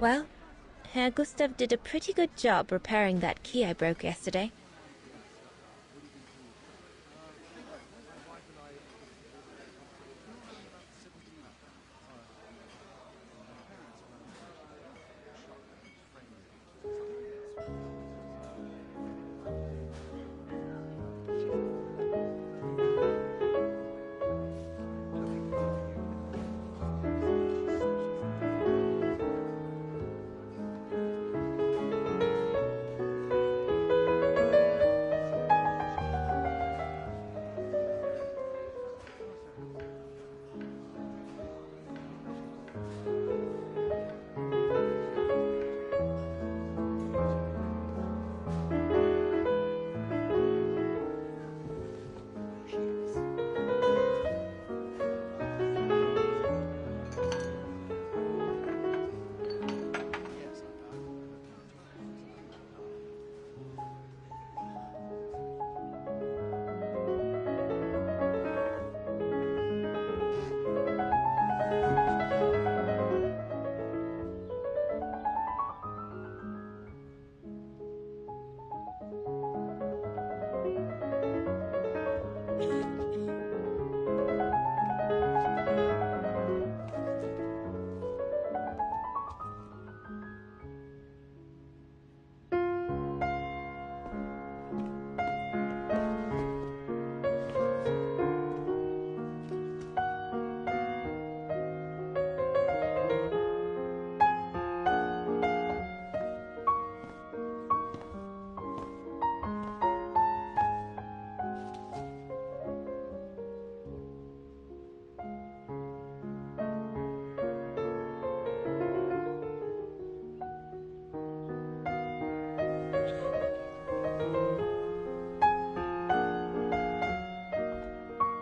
Well, Herr Gustav did a pretty good job repairing that key I broke yesterday.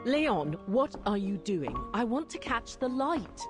Leon, what are you doing? I want to catch the light.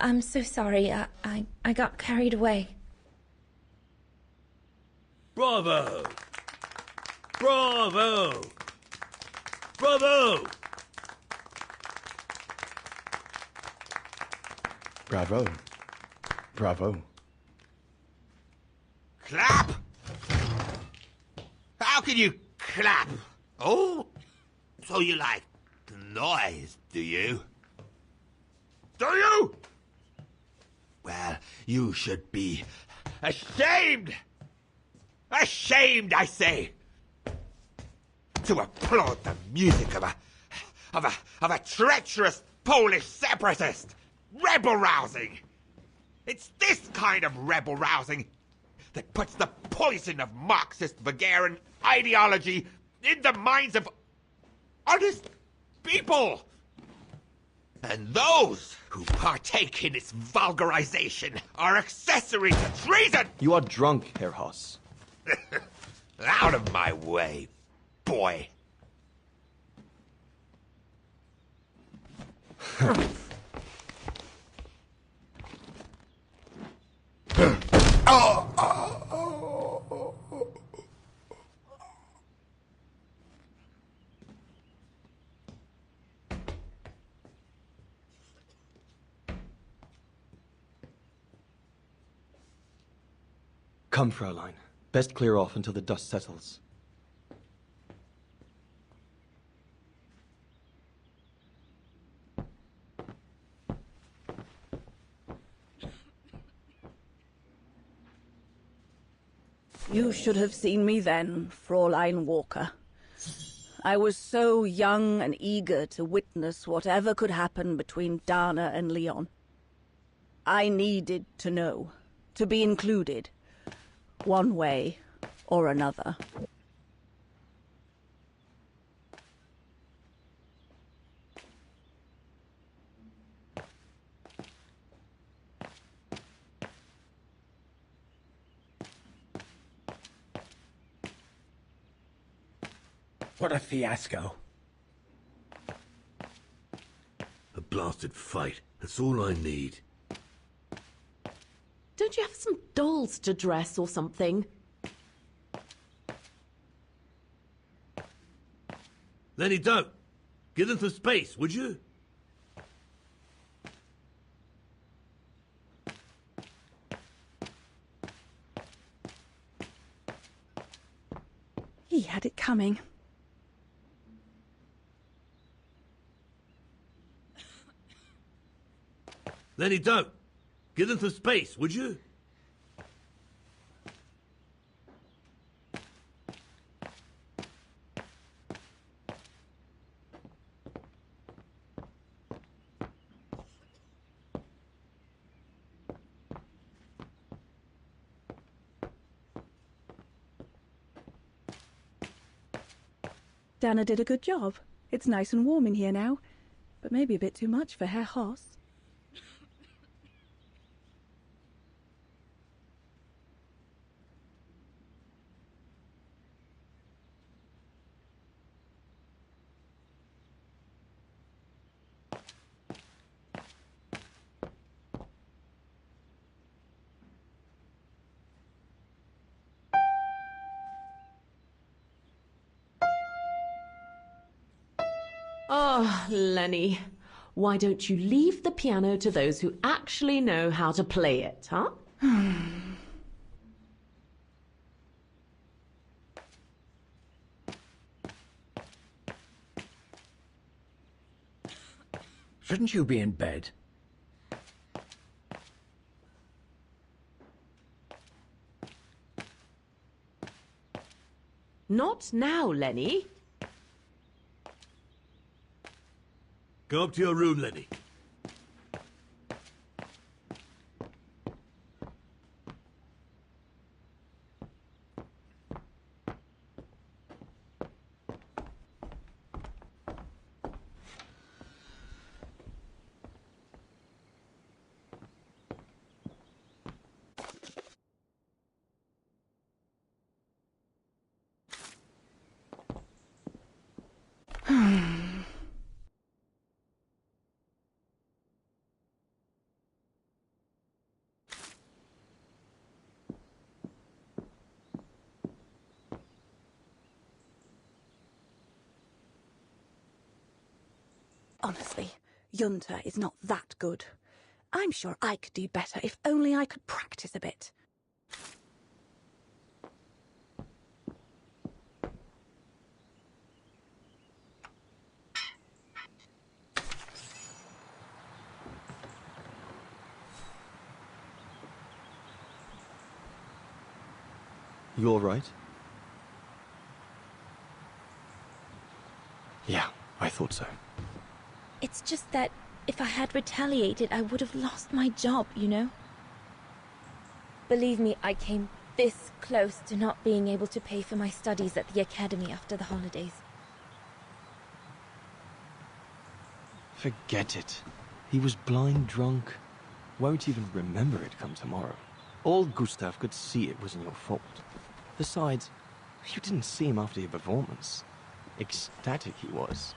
I'm so sorry. I got carried away. Bravo! Bravo! Bravo! Bravo. Bravo. Clap! How can you clap? Oh, so you like the noise, do you? Do you? Well, you should be ashamed! Ashamed, I say! To applaud the music of a treacherous Polish separatist! Rebel-rousing! It's this kind of rebel-rousing that puts the poison of Marxist Bulgarian ideology in the minds of honest people! And those who partake in its vulgarization are accessory to treason! You are drunk, Herr Hoss. Out of my way, boy. Come, Fraulein. Best clear off until the dust settles. You should have seen me then, Fräulein Walker. I was so young and eager to witness whatever could happen between Dana and Leon. I needed to know, to be included, one way or another. What a fiasco. A blasted fight. That's all I need. Don't you have some dolls to dress or something? Lenny, don't. Give them some space, would you? He had it coming. Lenny, don't. Give them some space, would you? Dana did a good job. It's nice and warm in here now, but maybe a bit too much for Herr Hoss. Oh, Lenny, why don't you leave the piano to those who actually know how to play it, huh? Shouldn't you be in bed? Not now, Lenny. Go up to your room, Lenny. Honestly, Junta is not that good. I'm sure I could do better if only I could practice a bit. You all right? Yeah, I thought so. It's just that if I had retaliated, I would have lost my job, you know? Believe me, I came this close to not being able to pay for my studies at the academy after the holidays. Forget it. He was blind drunk. Won't even remember it come tomorrow. All Gustav could see it wasn't your fault. Besides, you didn't see him after your performance. Ecstatic he was.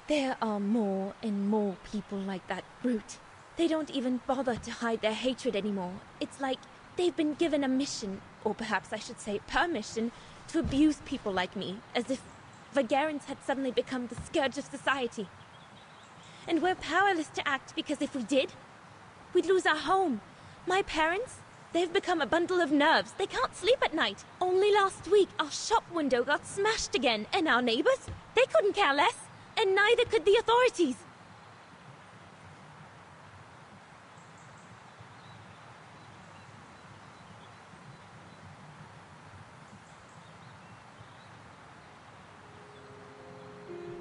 There are more and more people like that brute. They don't even bother to hide their hatred anymore. It's like they've been given a mission, or perhaps I should say permission, to abuse people like me, as if Vagarans had suddenly become the scourge of society. And we're powerless to act because if we did, we'd lose our home. My parents, they've become a bundle of nerves. They can't sleep at night. Only last week, our shop window got smashed again, and our neighbors, they couldn't care less, and neither could the authorities.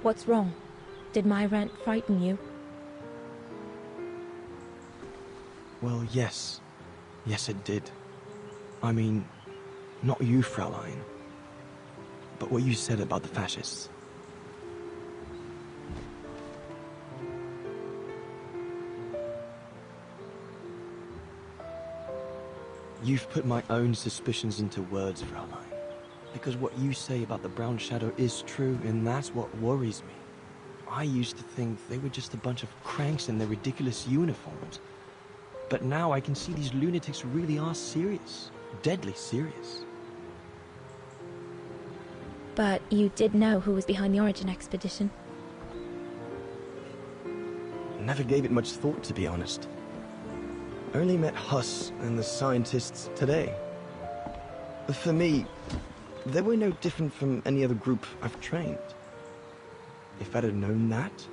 What's wrong? Did my rant frighten you? Well, yes. Yes, it did. I mean, not you, Fraulein. But what you said about the fascists. You've put my own suspicions into words, Fraulein. Because what you say about the Brown Shadow is true, and that's what worries me. I used to think they were just a bunch of cranks in their ridiculous uniforms. But now I can see these lunatics really are serious. Deadly serious. But you did know who was behind the Origin expedition? Never gave it much thought, to be honest. Only met Huss and the scientists today. For me, they were no different from any other group I've trained. If I'd have known that,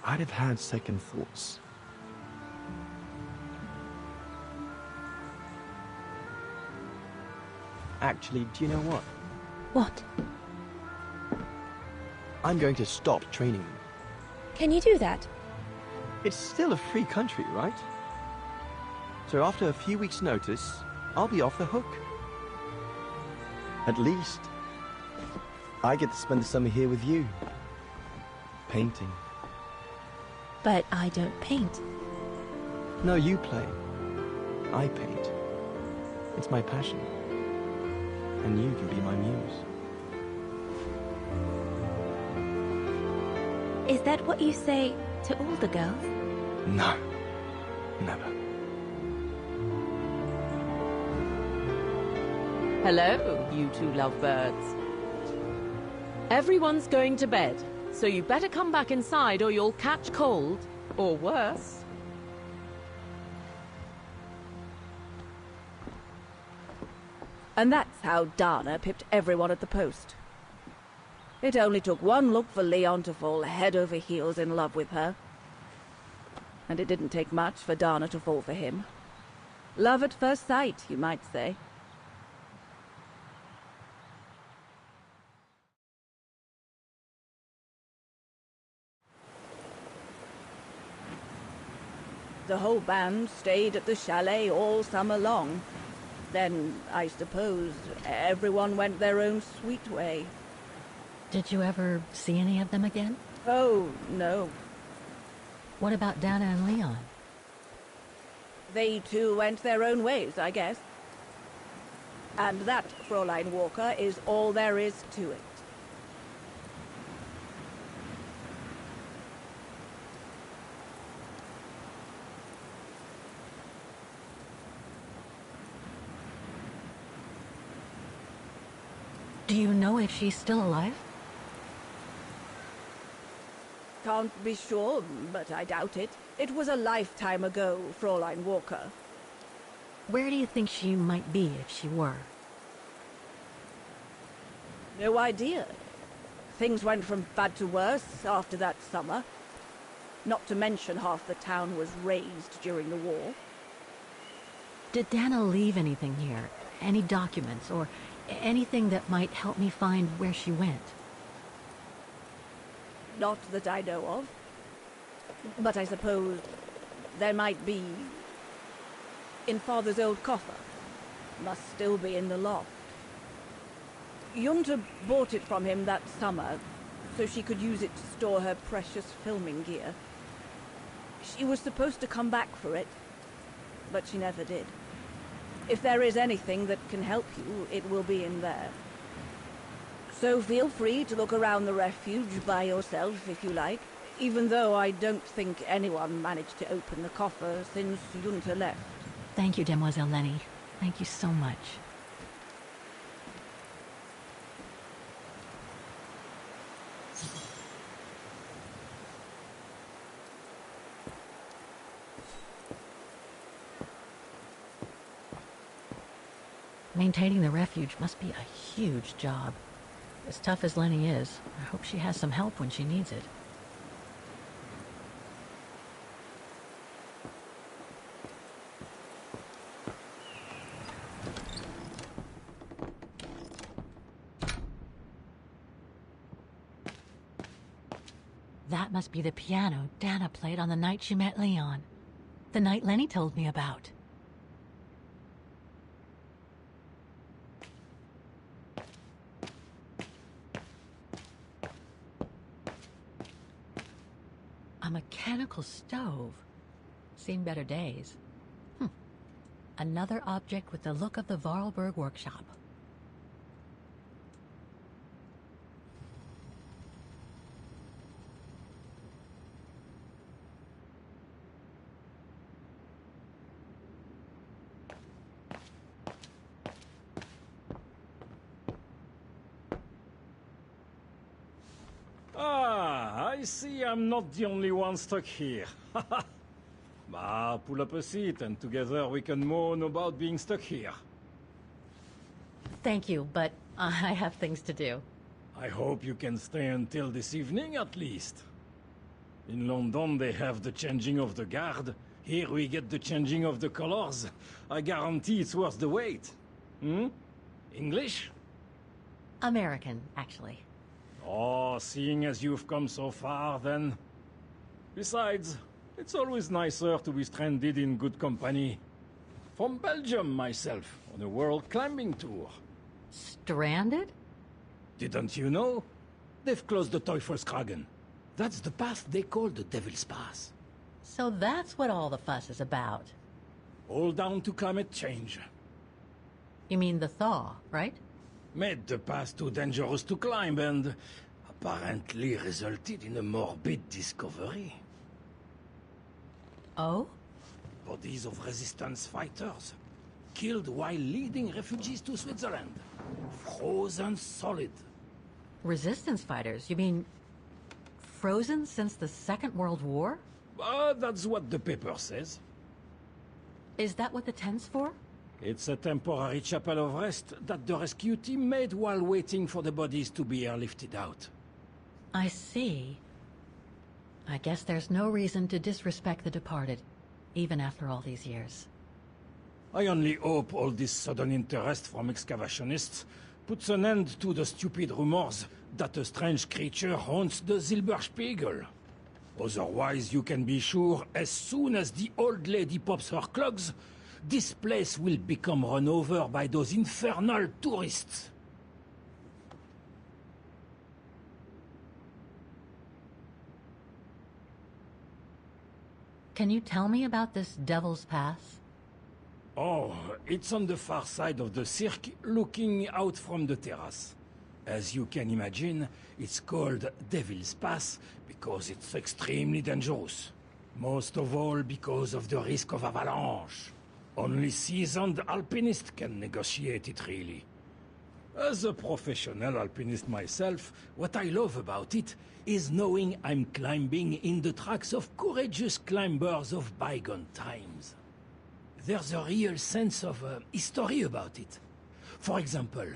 I'd have had second thoughts. Actually, do you know what? What? I'm going to stop training them. Can you do that? It's still a free country, right? So after a few weeks' notice, I'll be off the hook. At least, I get to spend the summer here with you. Painting. But I don't paint. No, you play. I paint. It's my passion. And you can be my muse. Is that what you say to all the girls? No. Never. Hello, you two lovebirds. Everyone's going to bed, so you better come back inside or you'll catch cold, or worse. And that's how Dana pipped everyone at the post. It only took one look for Leon to fall head over heels in love with her. And it didn't take much for Dana to fall for him. Love at first sight, you might say. The whole band stayed at the chalet all summer long. Then, I suppose, everyone went their own sweet way. Did you ever see any of them again? Oh, no. What about Dana and Leon? They too went their own ways, I guess. And that, Fräulein Walker, is all there is to it. Do you know if she's still alive? Can't be sure, but I doubt it. It was a lifetime ago, Fräulein Walker. Where do you think she might be if she were? No idea. Things went from bad to worse after that summer. Not to mention half the town was razed during the war. Did Dana leave anything here? Any documents or anything that might help me find where she went? Not that I know of. But I suppose there might be in Father's old coffer. Must still be in the loft. Junta bought it from him that summer, so she could use it to store her precious filming gear. She was supposed to come back for it, but she never did. If there is anything that can help you, it will be in there. So feel free to look around the refuge by yourself if you like, even though I don't think anyone managed to open the coffer since Junta left. Thank you, Demoiselle Lenny. Thank you so much. Maintaining the refuge must be a huge job. As tough as Lenny is, I hope she has some help when she needs it. That must be the piano Dana played on the night she met Leon. The night Lenny told me about. A mechanical stove. Seen better days. Another object with the look of the Vorarlberg workshop. Ah, I see I'm not the only one stuck here. Bah, pull up a seat and together we can moan about being stuck here. Thank you, but I have things to do. I hope you can stay until this evening at least. In London they have the changing of the guard. Here we get the changing of the colors. I guarantee it's worth the wait. English? American, actually. Oh, seeing as you've come so far, then. Besides, it's always nicer to be stranded in good company. From Belgium, myself, on a world climbing tour. Stranded? Didn't you know? They've closed the Teufelskragen. That's the path they call the Devil's Pass. So that's what all the fuss is about. All down to climate change. You mean the thaw, right? Made the pass too dangerous to climb and apparently resulted in a morbid discovery. Oh? Bodies of resistance fighters, killed while leading refugees to Switzerland. Frozen solid. Resistance fighters? You mean frozen since the Second World War? That's what the paper says. Is that what the tent's for? It's a temporary chapel of rest that the rescue team made while waiting for the bodies to be airlifted out. I see. I guess there's no reason to disrespect the departed, even after all these years. I only hope all this sudden interest from excavationists puts an end to the stupid rumors that a strange creature haunts the Silberspiegel. Otherwise, you can be sure, as soon as the old lady pops her clogs, this place will become run over by those infernal tourists. Can you tell me about this Devil's Pass? Oh, it's on the far side of the cirque, looking out from the terrace. As you can imagine, it's called Devil's Pass because it's extremely dangerous. Most of all because of the risk of avalanche. Only seasoned alpinists can negotiate it, really. As a professional alpinist myself, what I love about it is knowing I'm climbing in the tracks of courageous climbers of bygone times. There's a real sense of history about it. For example,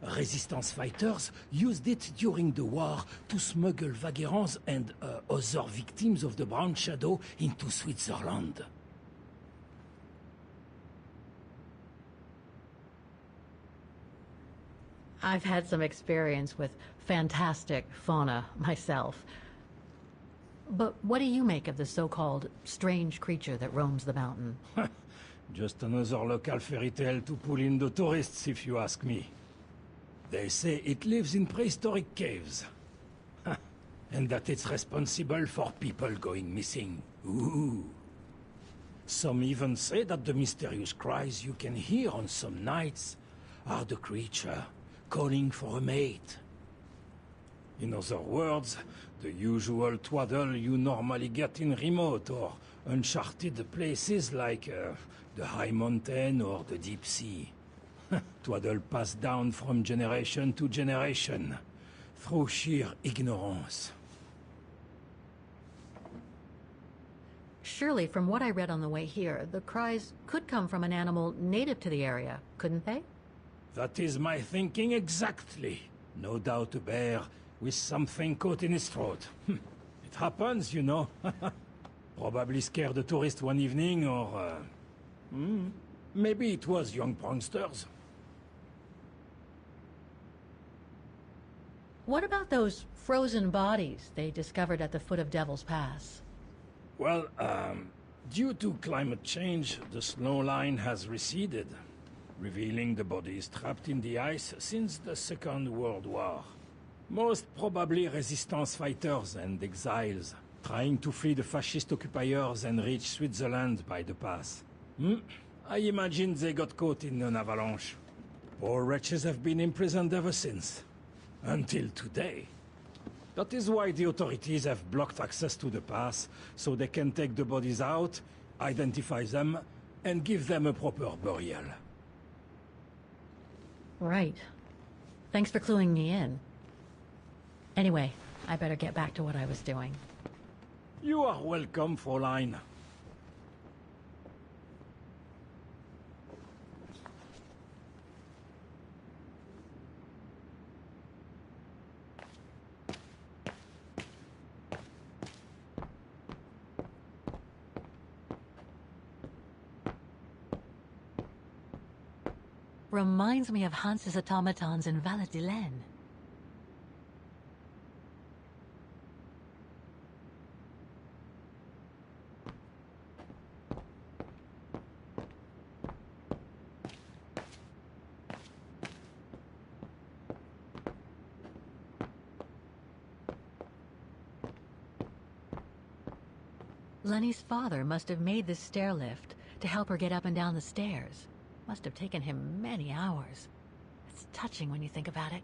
resistance fighters used it during the war to smuggle vagrants and other victims of the Brown Shadow into Switzerland. I've had some experience with fantastic fauna myself. But what do you make of the so-called strange creature that roams the mountain? Just another local fairy tale to pull in the tourists, if you ask me. They say it lives in prehistoric caves. And that it's responsible for people going missing. Ooh. Some even say that the mysterious cries you can hear on some nights are the creature calling for a mate. In other words, the usual twaddle you normally get in remote or uncharted places like the high mountain or the deep sea. Twaddle passed down from generation to generation through sheer ignorance. Surely, from what I read on the way here, the cries could come from an animal native to the area, couldn't they? That is my thinking exactly. No doubt a bear with something caught in his throat. It happens, you know. Probably scared a tourist one evening, or... maybe it was young pranksters. What about those frozen bodies they discovered at the foot of Devil's Pass? Well, due to climate change, the snow line has receded, revealing the bodies trapped in the ice since the Second World War. Most probably resistance fighters and exiles, trying to flee the fascist occupiers and reach Switzerland by the pass. I imagine they got caught in an avalanche. Poor wretches have been imprisoned ever since. Until today. That is why the authorities have blocked access to the pass, so they can take the bodies out, identify them, and give them a proper burial. Right. Thanks for cluing me in. Anyway, I better get back to what I was doing. You are welcome, Fräulein. Reminds me of Hans's automatons in Valladolid. Lenny's father must have made this stair lift to help her get up and down the stairs. Must have taken him many hours. It's touching when you think about it.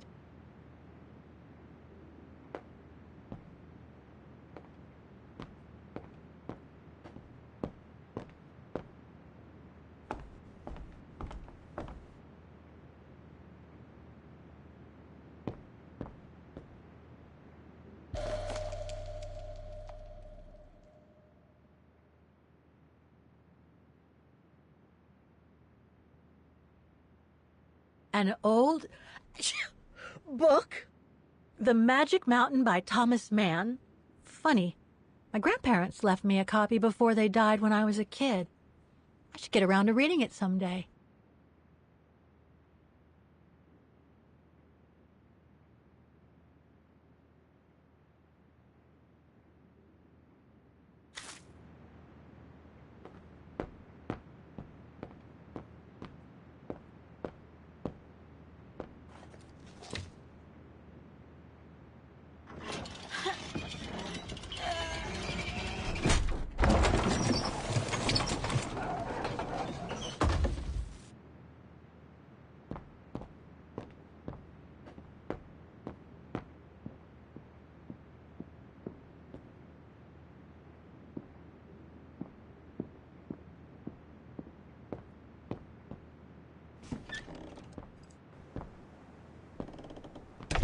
An old book? The Magic Mountain by Thomas Mann? Funny. My grandparents left me a copy before they died when I was a kid. I should get around to reading it someday.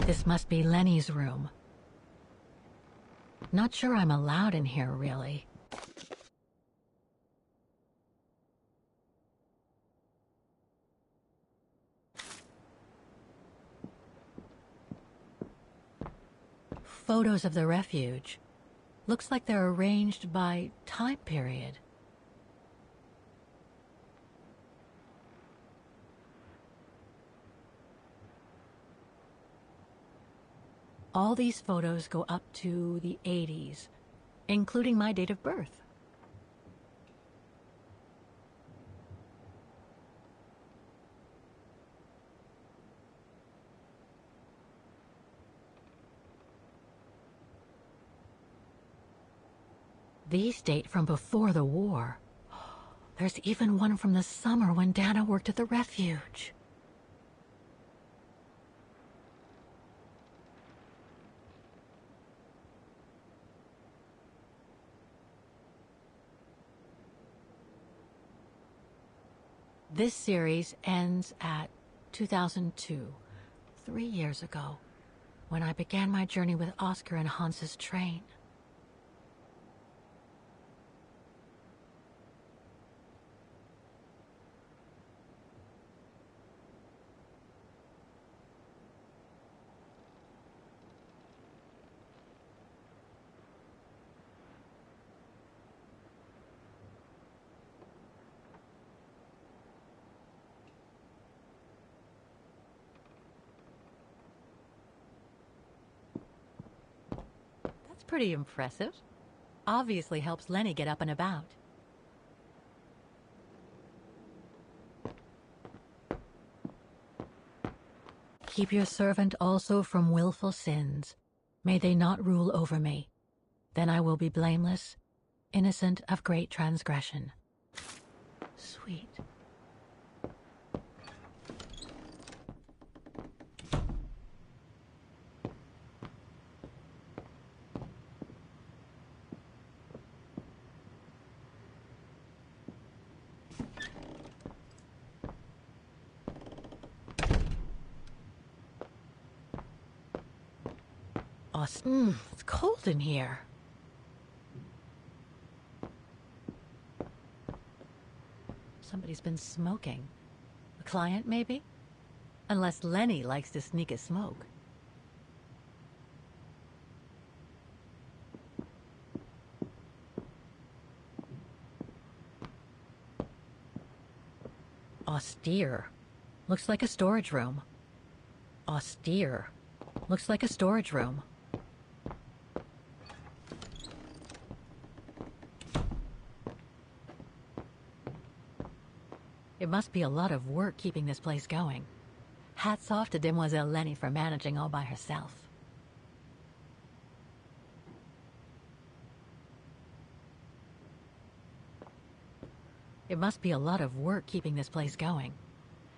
This must be Lenny's room. Not sure I'm allowed in here, really. Photos of the refuge. Looks like they're arranged by time period. All these photos go up to the 80s, including my date of birth. These date from before the war. There's even one from the summer when Dana worked at the refuge. This series ends at 2002, 3 years ago, when I began my journey with Oscar and Hans's train. Pretty impressive. Obviously helps Lenny get up and about. Keep your servant also from willful sins. May they not rule over me. Then I will be blameless, innocent of great transgression. Sweet. It's cold in here. Somebody's been smoking. A client, maybe? Unless Lenny likes to sneak a smoke. Austere. Looks like a storage room. Austere. Looks like a storage room. It must be a lot of work keeping this place going. Hats off to Demoiselle Lenny for managing all by herself. It must be a lot of work keeping this place going.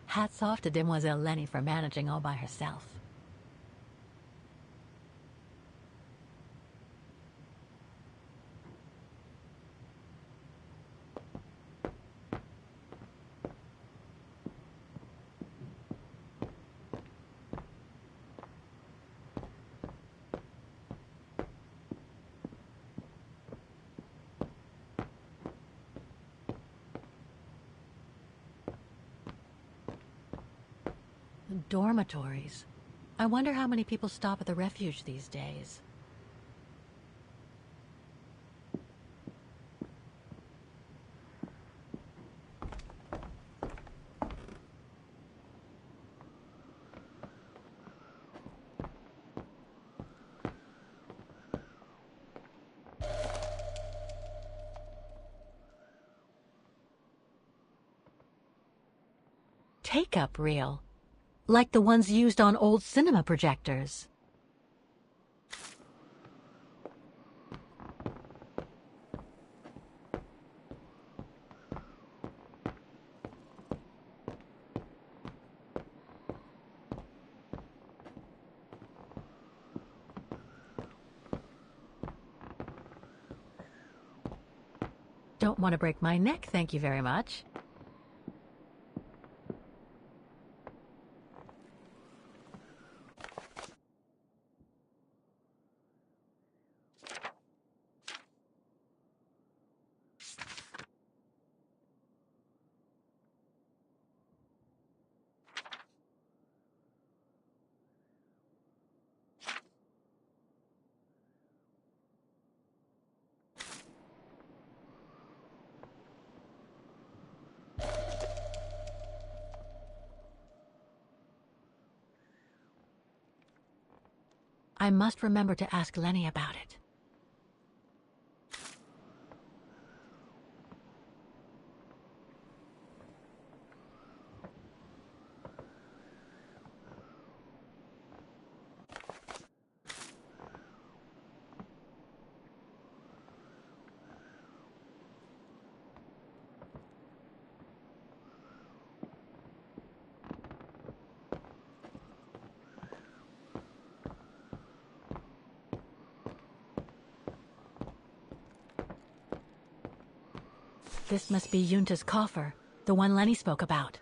Hats off to Demoiselle Lenny for managing all by herself. Dormitories. I wonder how many people stop at the refuge these days. Take-up reel. Like the ones used on old cinema projectors. Don't want to break my neck, thank you very much. I must remember to ask Lenny about it. This must be Yunta's coffer, the one Lenny spoke about.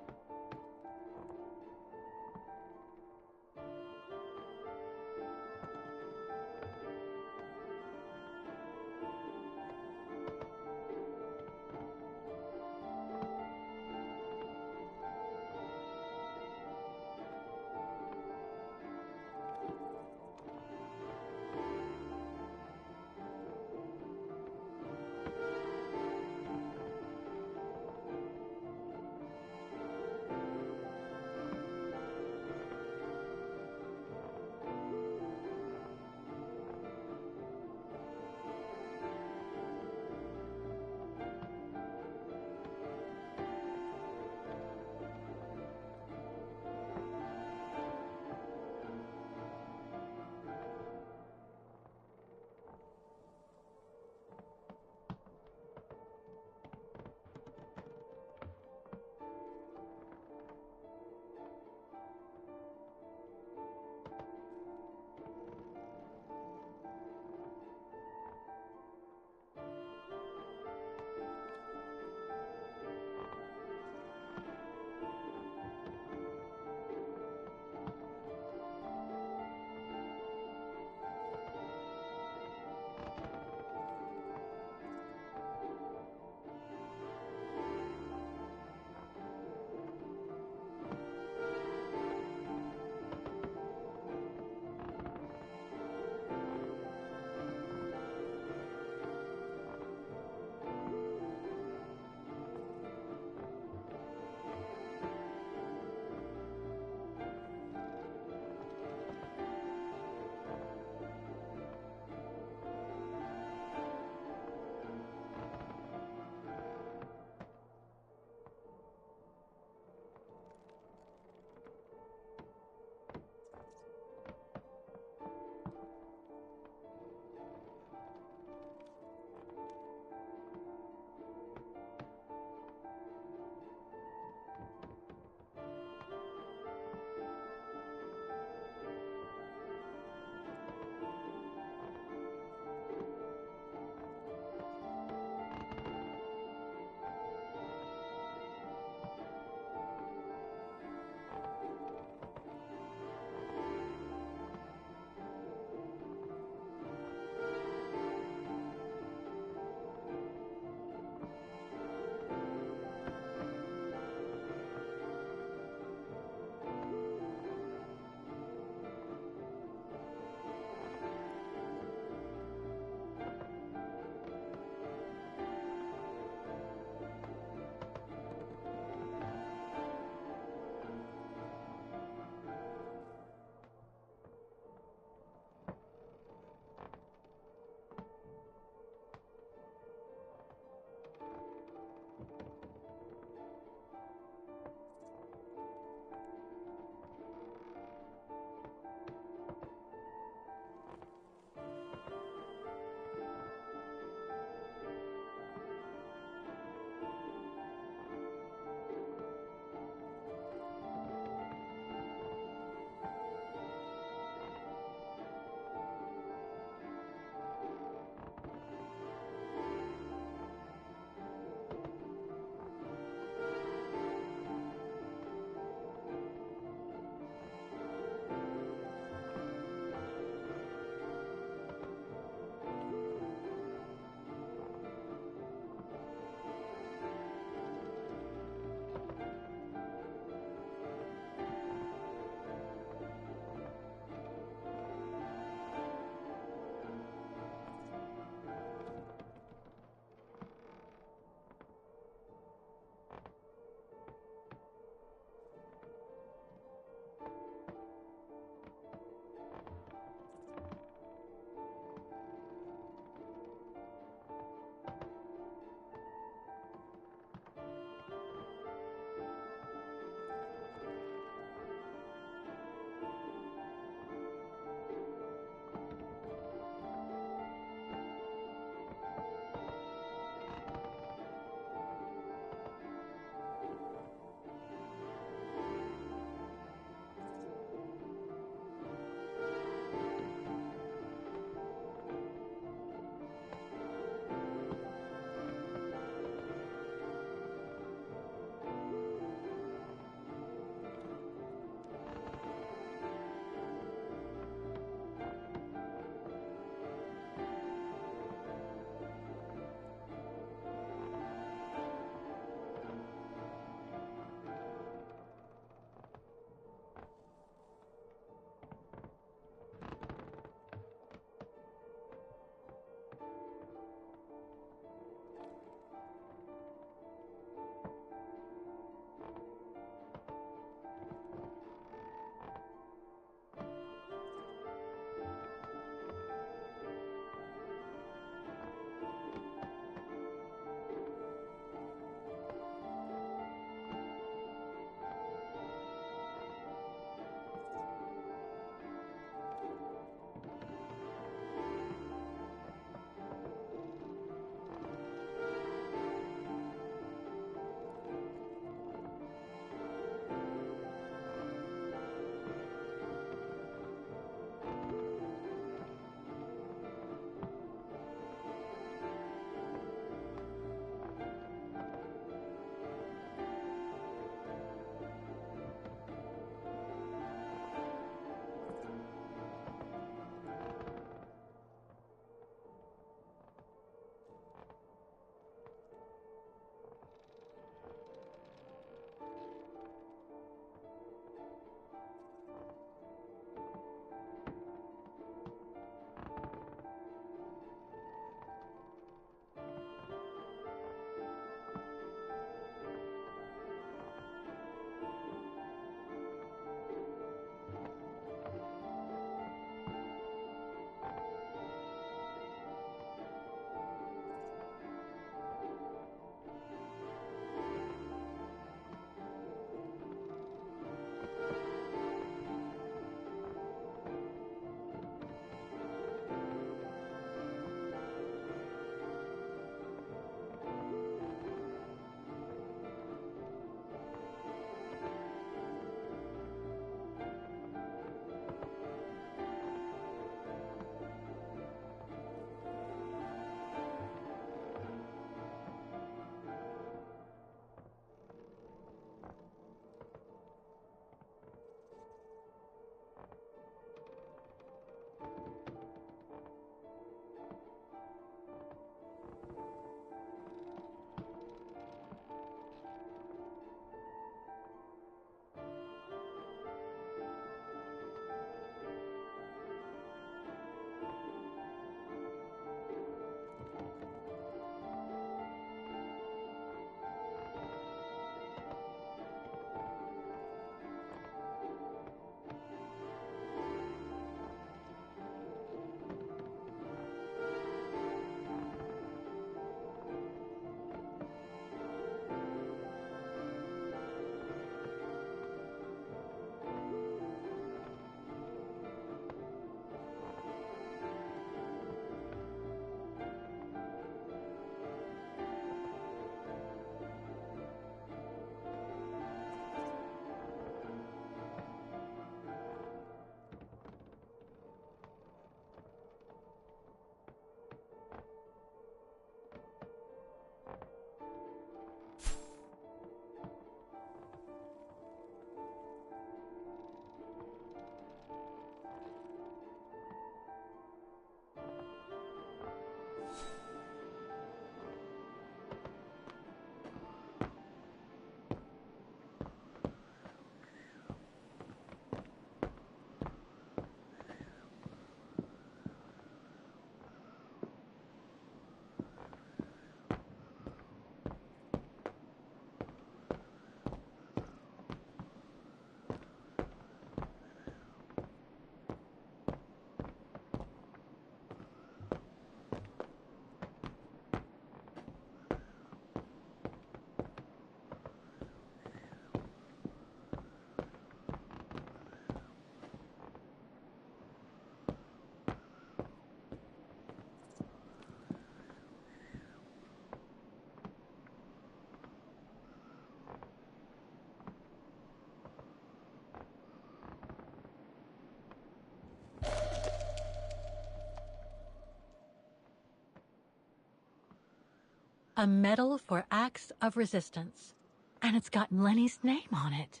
A medal for acts of resistance. And it's got Lenny's name on it.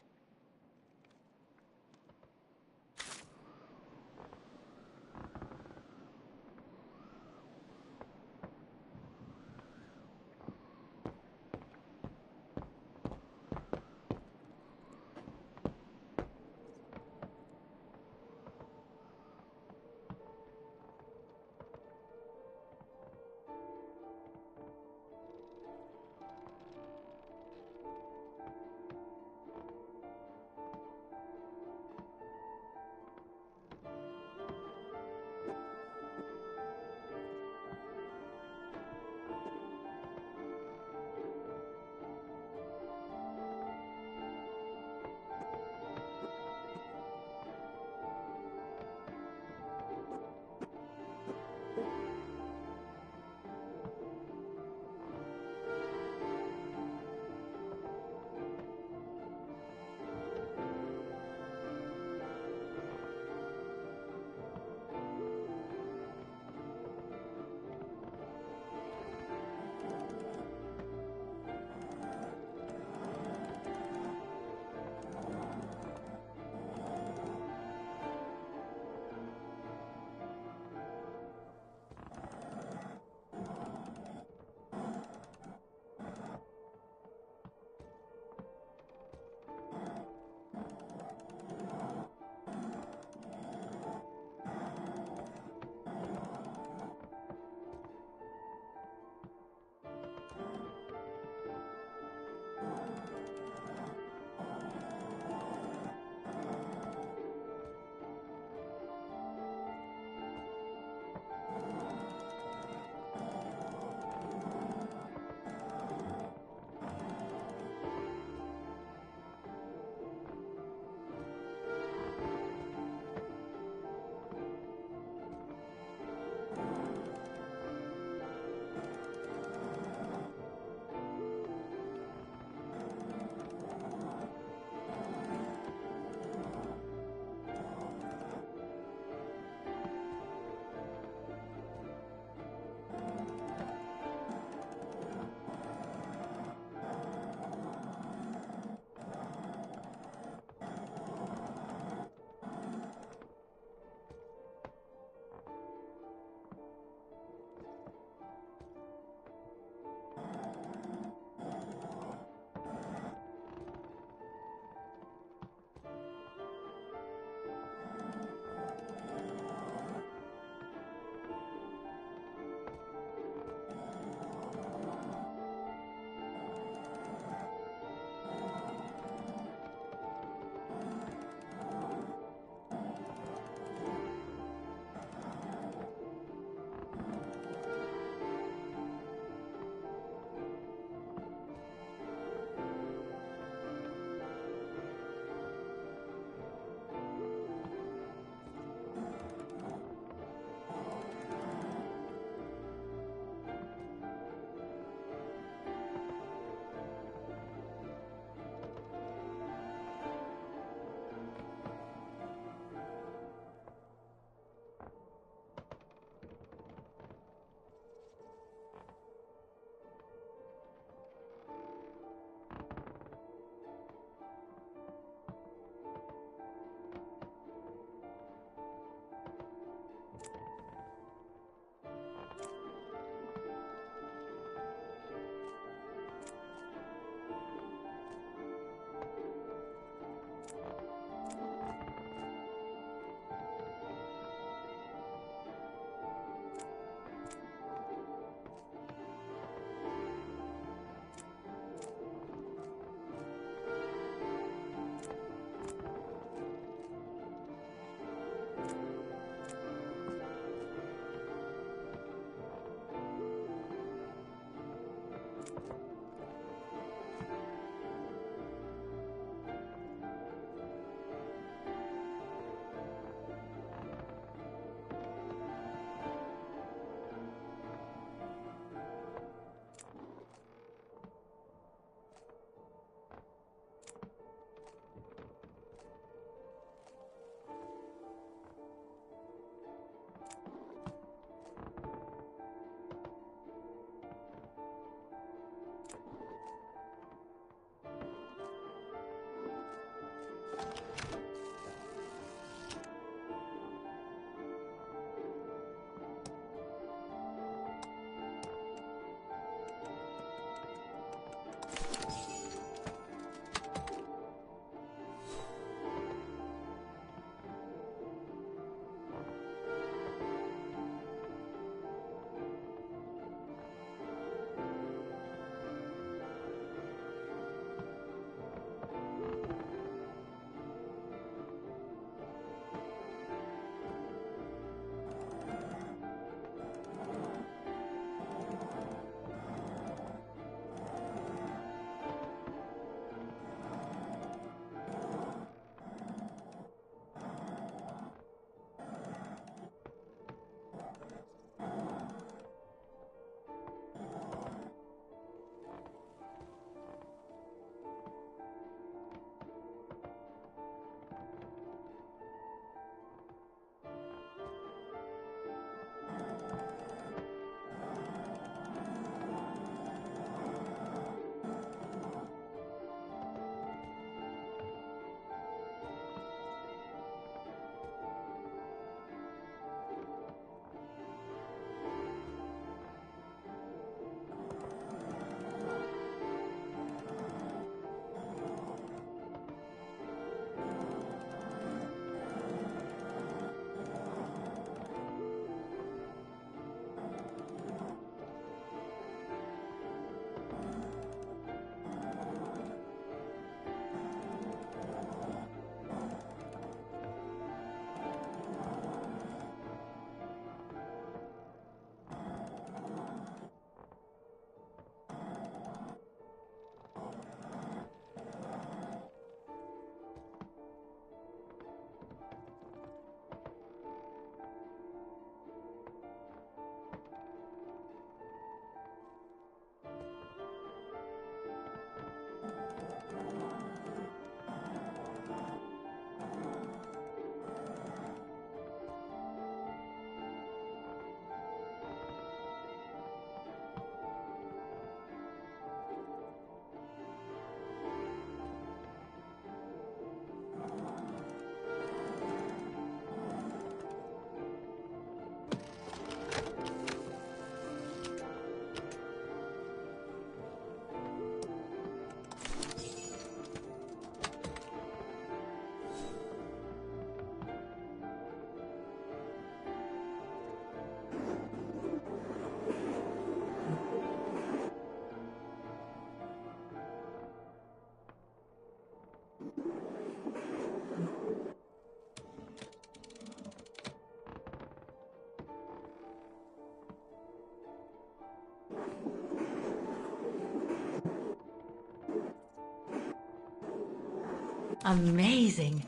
Amazing.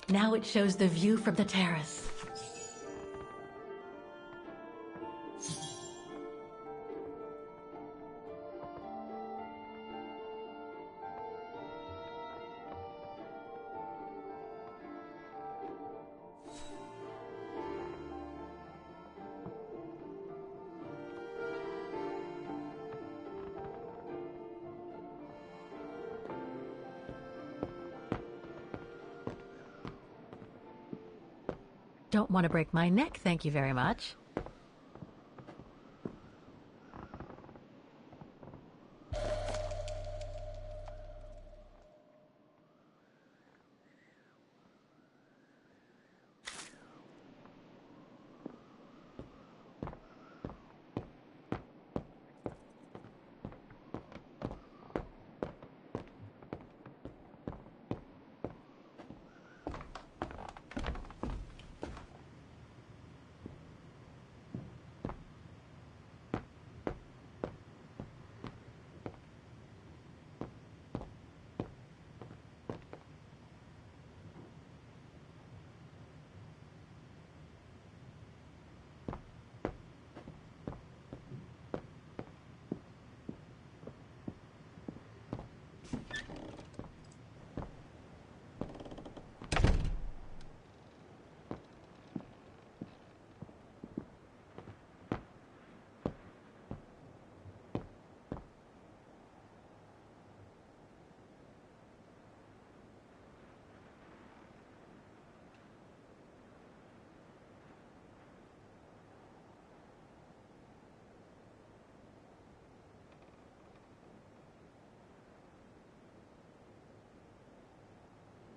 Now it shows the view from the terrace. Don't want to break my neck, thank you very much.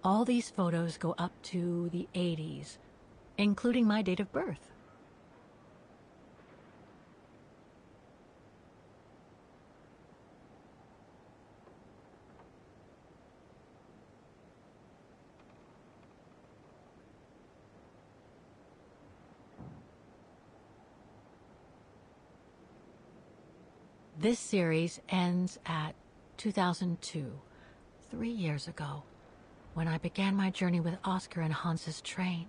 All these photos go up to the 80s, including my date of birth. This series ends at 2002, 3 years ago, when I began my journey with Oscar and Hans's train.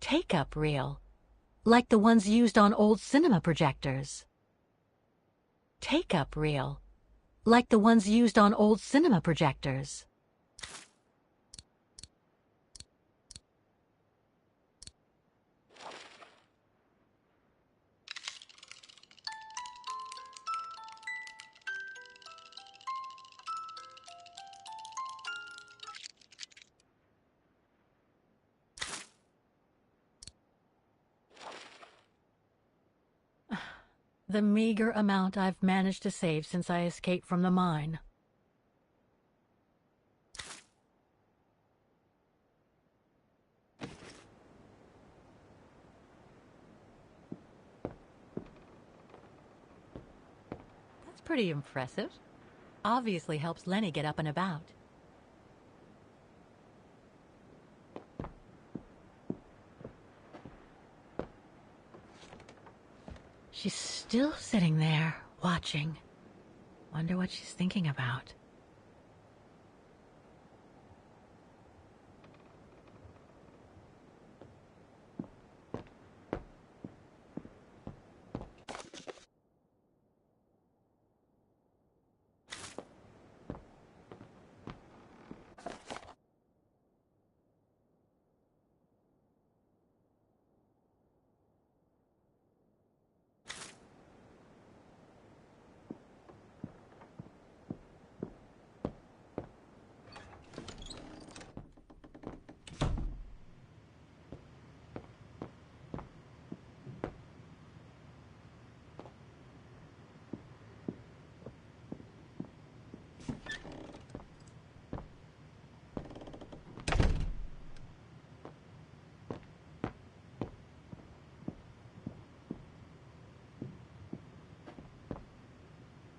Take-up reel, like the ones used on old cinema projectors. Take-up reel, like the ones used on old cinema projectors. The meager amount I've managed to save since I escaped from the mine. That's pretty impressive. Obviously helps Lenny get up and about. She's still sitting there, watching. Wonder what she's thinking about.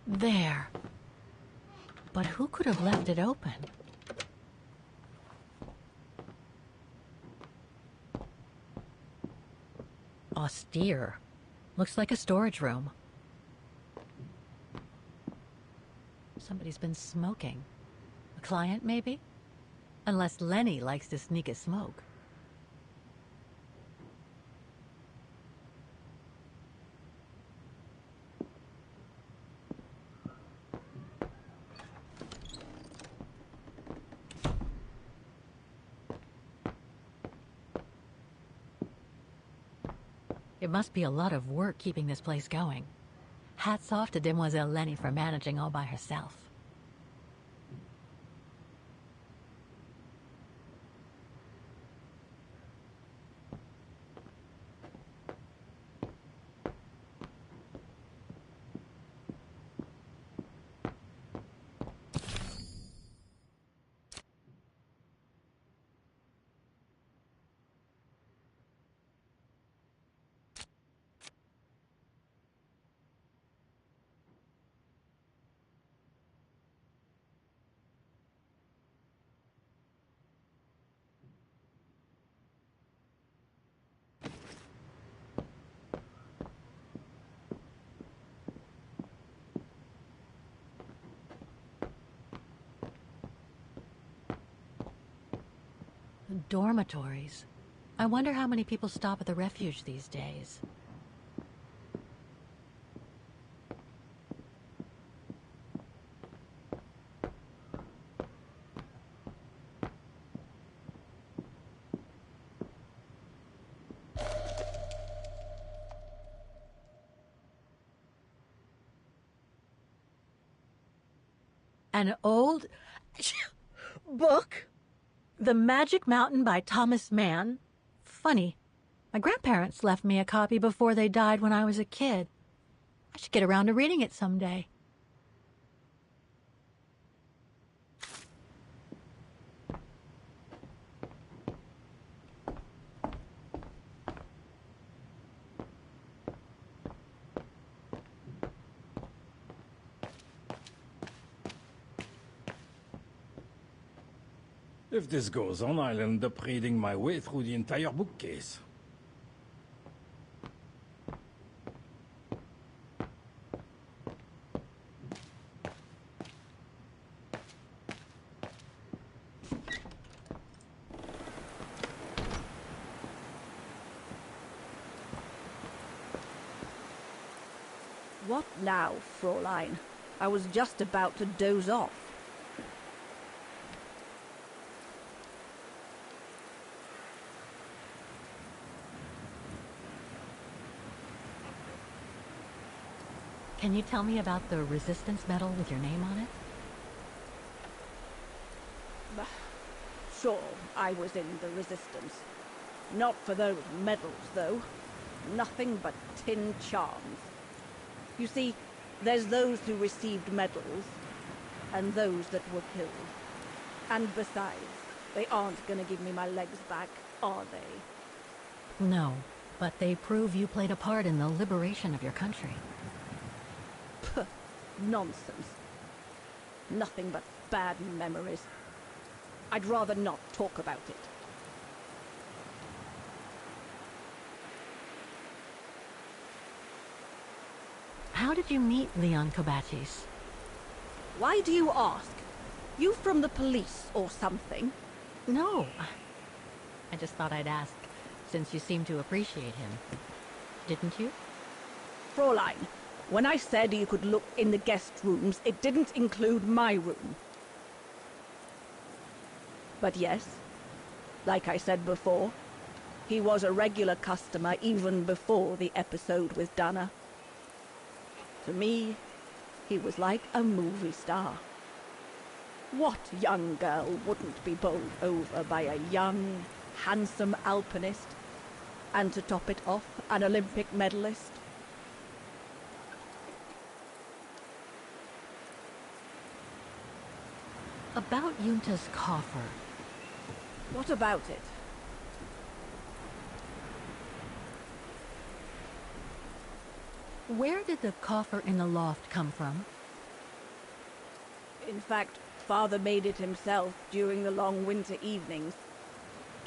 There. But who could have left it open? Austere. Looks like a storage room. Somebody's been smoking. A client, maybe? Unless Lenny likes to sneak a smoke. It must be a lot of work keeping this place going. Hats off to Demoiselle Lenny for managing all by herself. Dormitories. I wonder how many people stop at the refuge these days. An old Book? The Magic Mountain by Thomas Mann. Funny. My grandparents left me a copy before they died when I was a kid. I should get around to reading it someday. If this goes on, I'll end up reading my way through the entire bookcase. What now, Fräulein? I was just about to doze off. Can you tell me about the resistance medal with your name on it? Sure, I was in the Resistance. Not for those medals, though. Nothing but tin charms. You see, there's those who received medals, and those that were killed. And besides, they aren't gonna give me my legs back, are they? No, but they prove you played a part in the liberation of your country. Puh, nonsense. Nothing but bad memories. I'd rather not talk about it. How did you meet Leon Kobatis? Why do you ask? You from the police or something? No. I just thought I'd ask, since you seem to appreciate him. Didn't you? Fräulein, when I said you could look in the guest rooms, it didn't include my room. But yes, like I said before, he was a regular customer even before the episode with Dana. To me, he was like a movie star. What young girl wouldn't be bowled over by a young, handsome alpinist? And to top it off, an Olympic medalist? About Yunta's coffer. What about it? Where did the coffer in the loft come from? In fact, Father made it himself during the long winter evenings.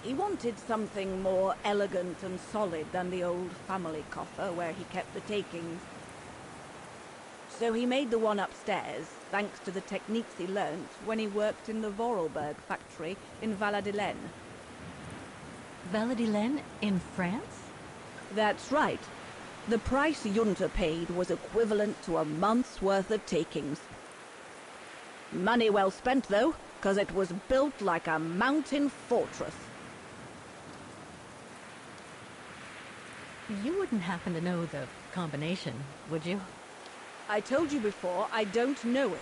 He wanted something more elegant and solid than the old family coffer where he kept the takings. So he made the one upstairs, thanks to the techniques he learnt when he worked in the Vorarlberg factory in Valladolid. Valladolid in France? That's right. The price Junta paid was equivalent to a month's worth of takings. Money well spent, though, because it was built like a mountain fortress. You wouldn't happen to know the combination, would you? I told you before, I don't know it.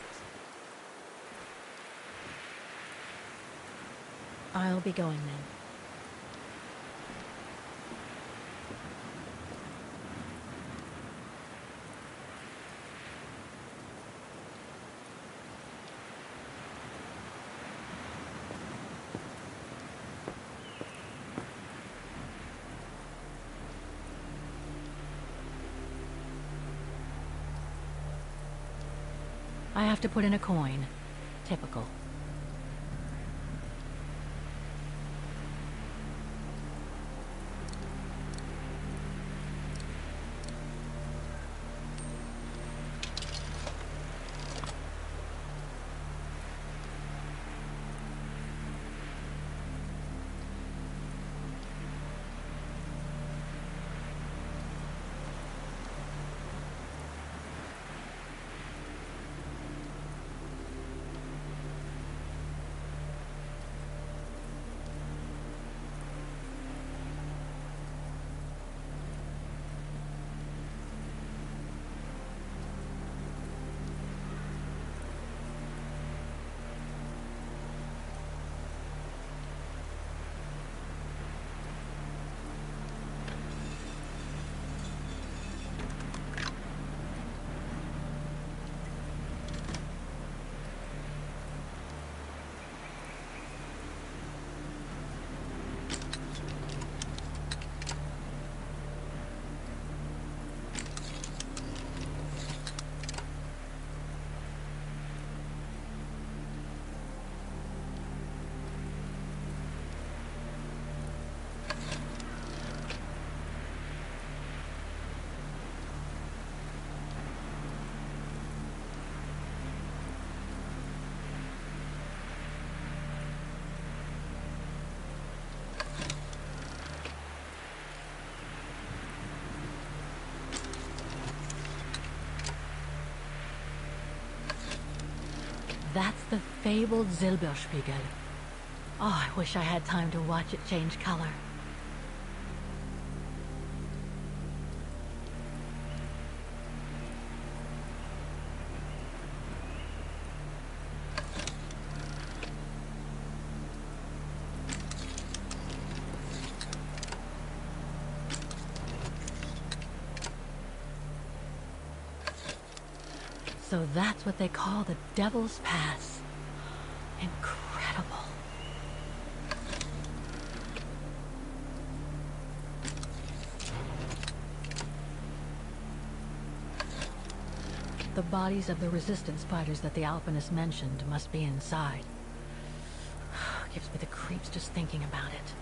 I'll be going then. I have to put in a coin. Typical. That's the fabled Silberspiegel. Oh, I wish I had time to watch it change color. So that's what they call the Devil's Pass. Incredible. The bodies of the resistance fighters that the alpinist mentioned must be inside. Gives me the creeps just thinking about it.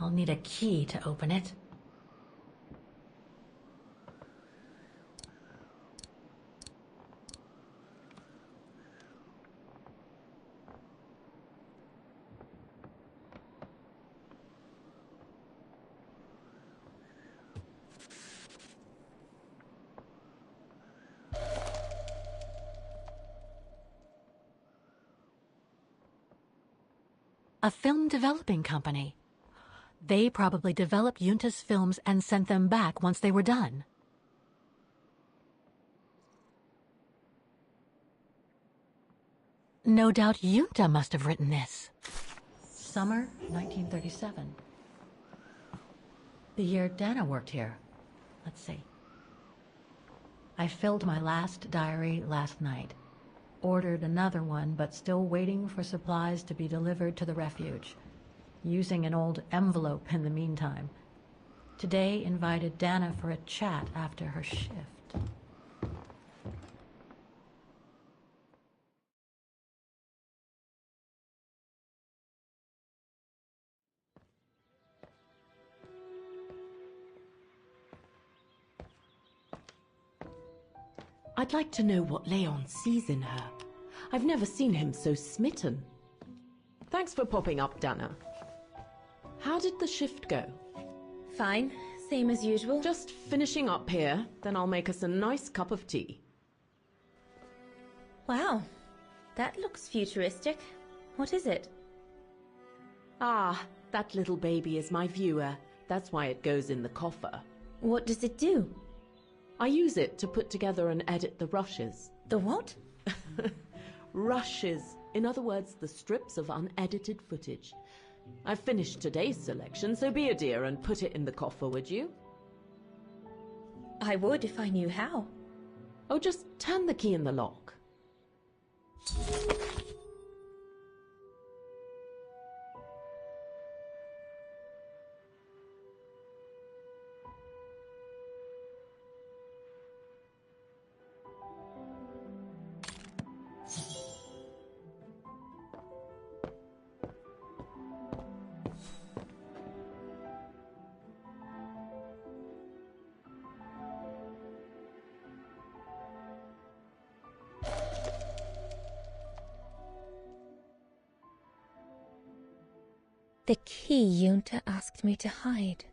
I'll need a key to open it. A film developing company. They probably developed Junta's films and sent them back once they were done. No doubt Junta must have written this. Summer 1937. The year Dana worked here. Let's see. I filled my last diary last night. Ordered another one, but still waiting for supplies to be delivered to the refuge. Using an old envelope in the meantime. Today invited Dana for a chat after her shift. I'd like to know what Leon sees in her. I've never seen him so smitten. Thanks for popping up, Dana. How did the shift go? Fine, same as usual. Just finishing up here, then I'll make us a nice cup of tea. Wow, that looks futuristic. What is it? Ah, that little baby is my viewer. That's why it goes in the coffer. What does it do? I use it to put together and edit the rushes. The what? Rushes. In other words, the strips of unedited footage. I've finished today's selection, so be a dear and put it in the coffer, would you? I would if I knew how. Oh, just turn the key in the lock. The key Junta asked me to hide.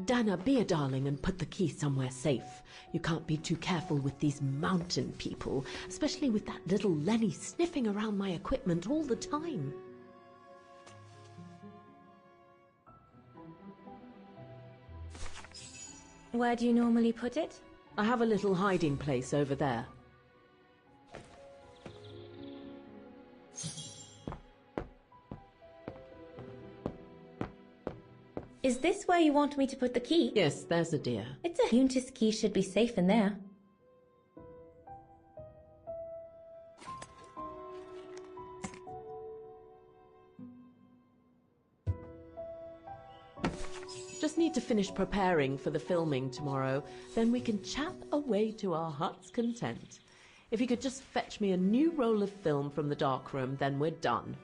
Dana, be a darling and put the key somewhere safe. You can't be too careful with these mountain people, especially with that little Lenny sniffing around my equipment all the time. Where do you normally put it? I have a little hiding place over there. Is this where you want me to put the key? Yes, there's a dear. It's a Junta's key should be safe in there. Just need to finish preparing for the filming tomorrow, then we can chat away to our heart's content. If you could just fetch me a new roll of film from the darkroom, then we're done.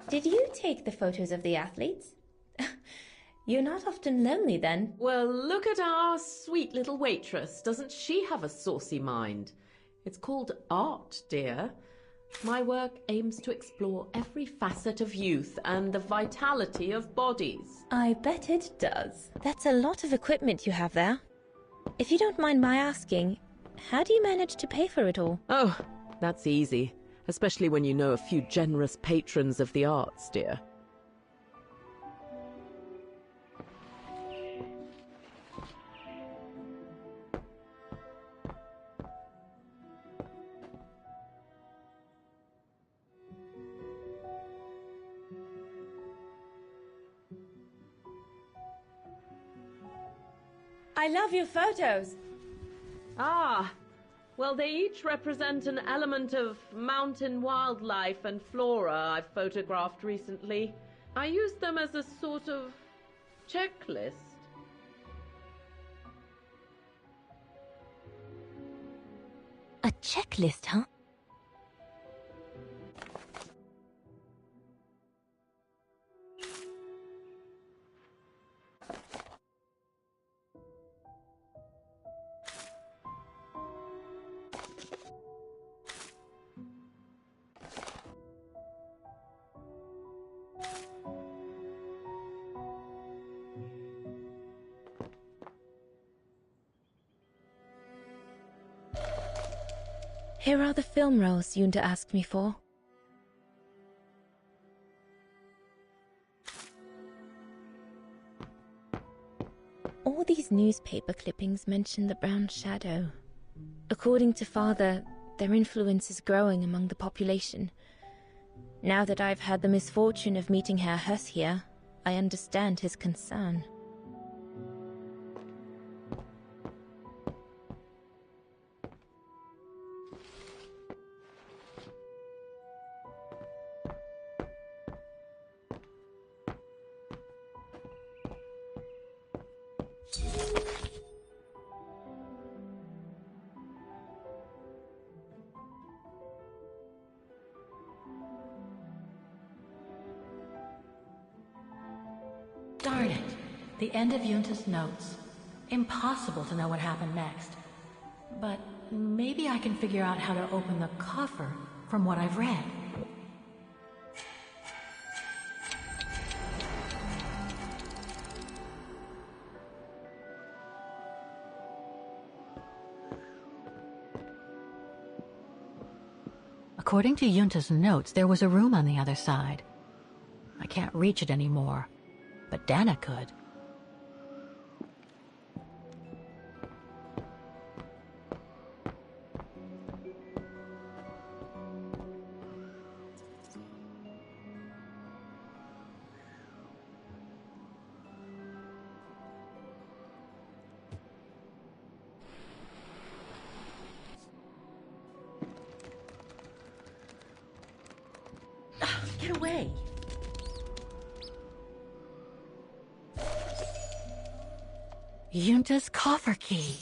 Did you take the photos of the athletes? You're not often lonely then. Well, look at our sweet little waitress. Doesn't she have a saucy mind? It's called art, dear. My work aims to explore every facet of youth and the vitality of bodies. I bet it does. That's a lot of equipment you have there. If you don't mind my asking, how do you manage to pay for it all? Oh, that's easy. Especially when you know a few generous patrons of the arts, dear. I love your photos. Ah, well, they each represent an element of mountain wildlife and flora I've photographed recently. I used them as a sort of checklist. A checklist, huh? Here are the film rolls Yunta asked me for. All these newspaper clippings mention the Brown Shadow. According to Father, their influence is growing among the population. Now that I've had the misfortune of meeting Herr Huss here, I understand his concern. Darn it. The end of Yunta's notes. Impossible to know what happened next. But maybe I can figure out how to open the coffer from what I've read. According to Yunta's notes, there was a room on the other side. I can't reach it anymore, but Dana could. Get away! Yunta's coffer key.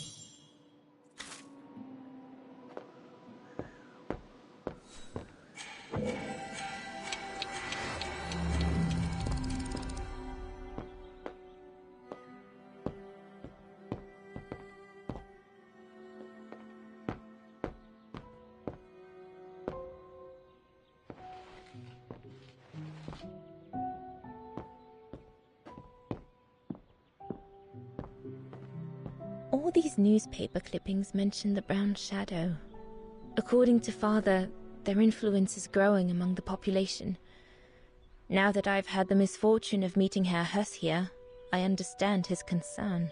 All these newspaper clippings mention the Brown Shadow. According to Father, their influence is growing among the population. Now that I've had the misfortune of meeting Herr Huss here, I understand his concern.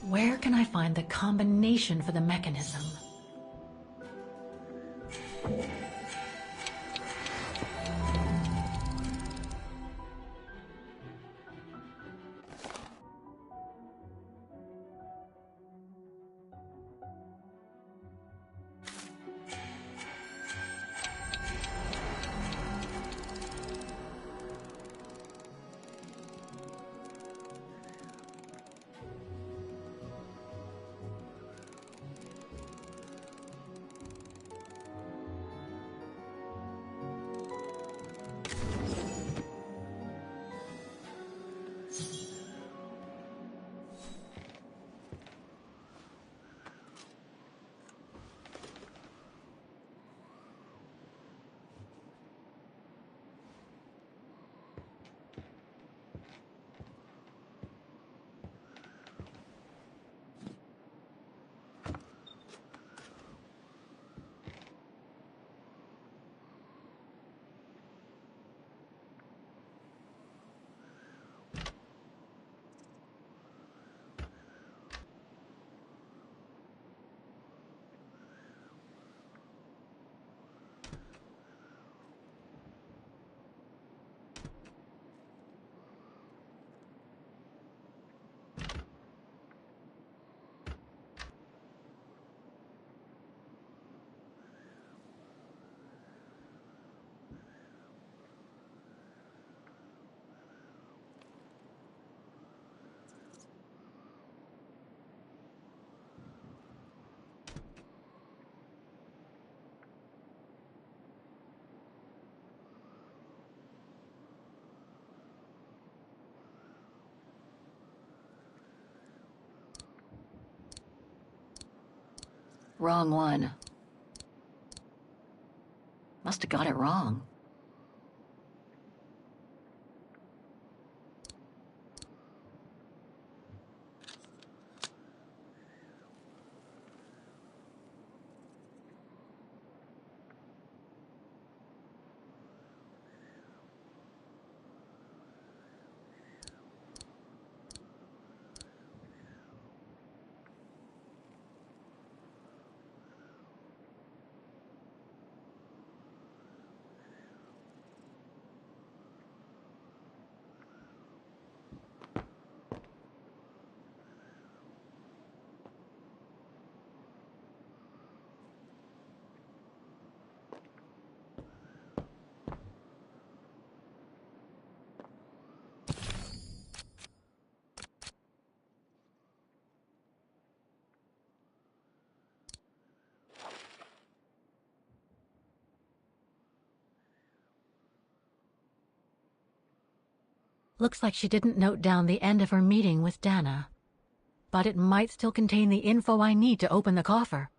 Where can I find the combination for the mechanism? Wrong one. Must have got it wrong. Looks like she didn't note down the end of her meeting with Dana. But it might still contain the info I need to open the coffer.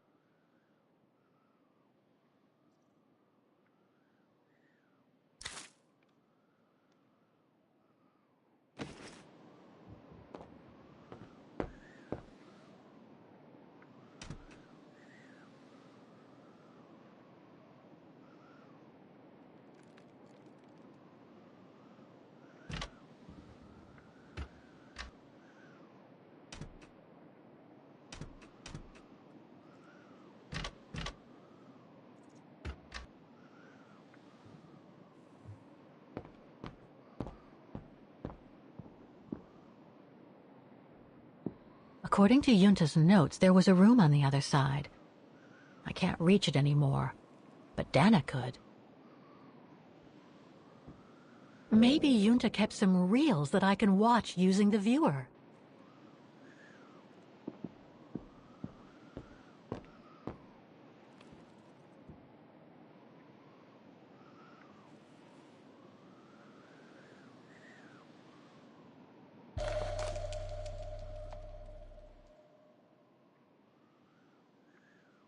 According to Yunta's notes, there was a room on the other side. I can't reach it anymore, but Dana could. Maybe Yunta kept some reels that I can watch using the viewer.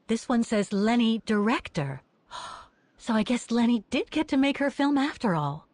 This one says Lenny, director. So I guess Lenny did get to make her film after all.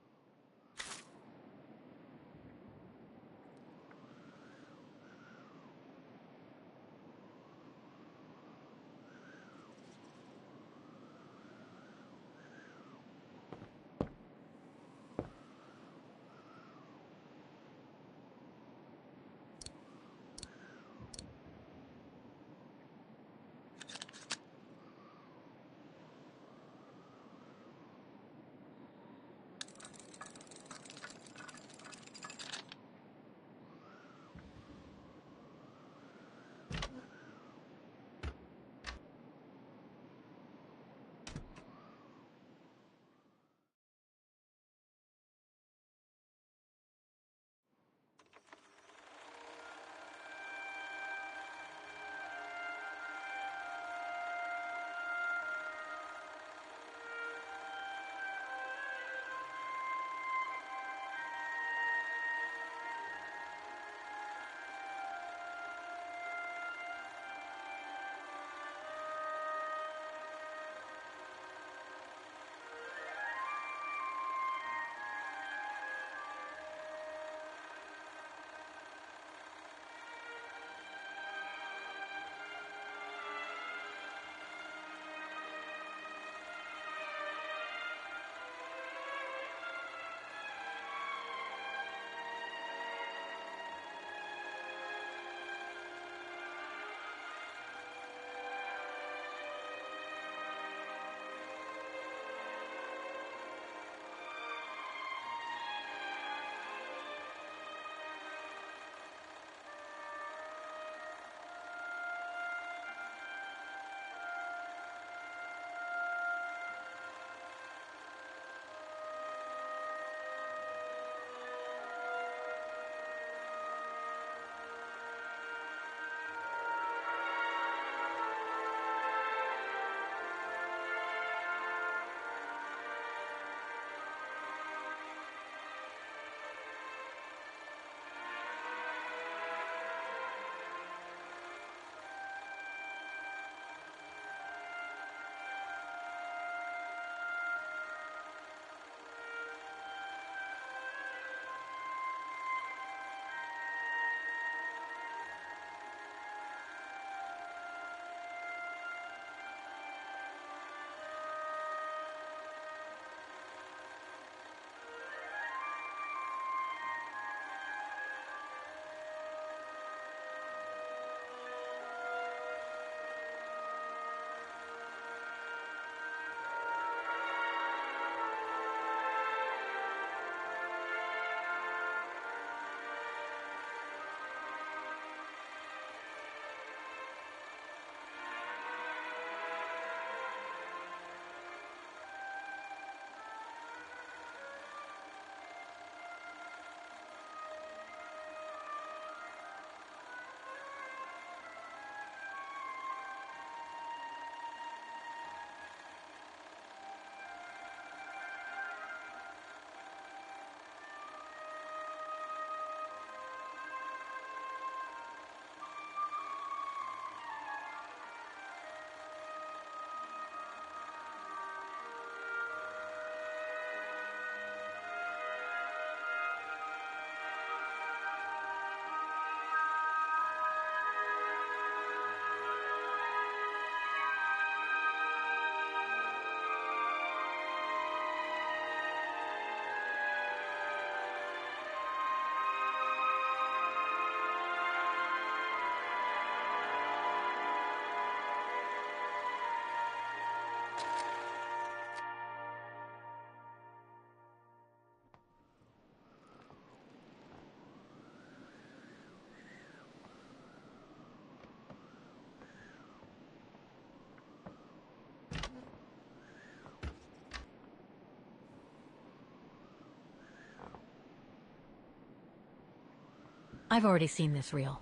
I've already seen this reel.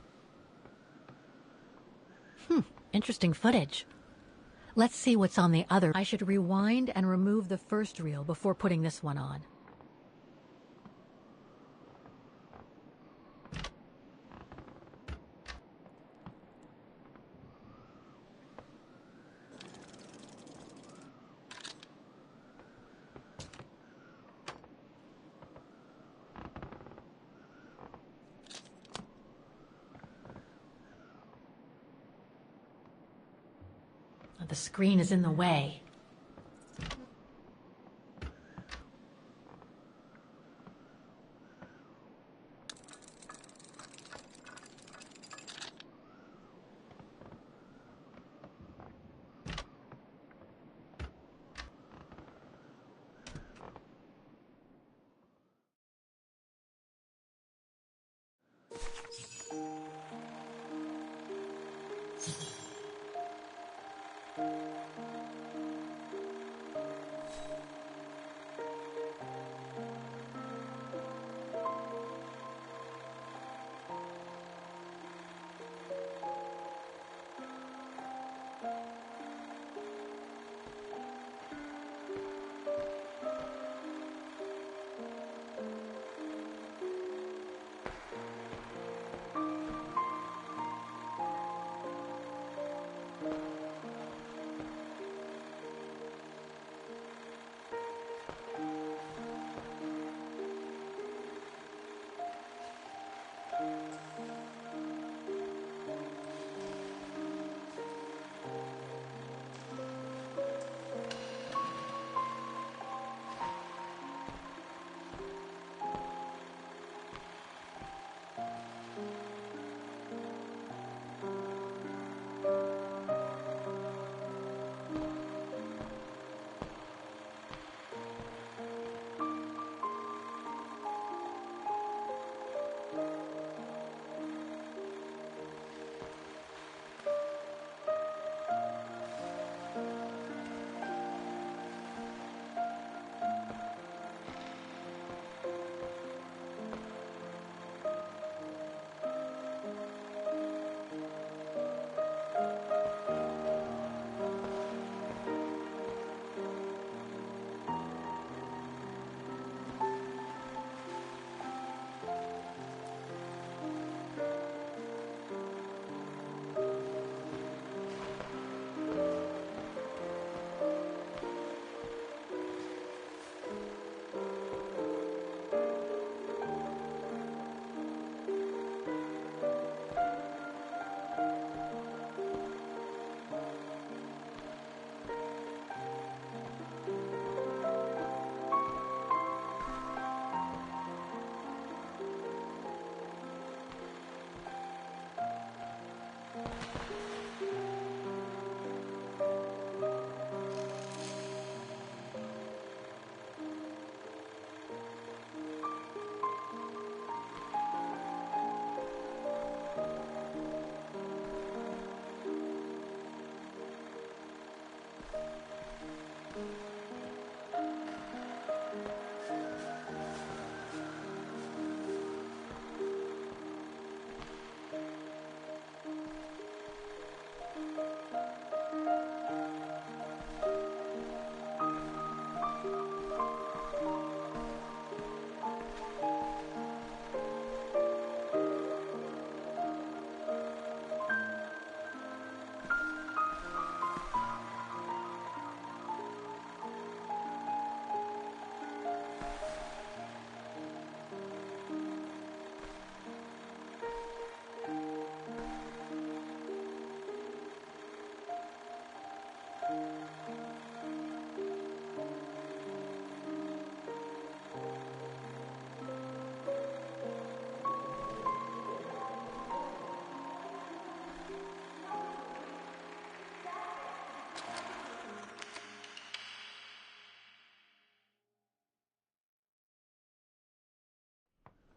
Interesting footage. Let's see what's on the other. I should rewind and remove the first reel before putting this one on. The screen is in the way.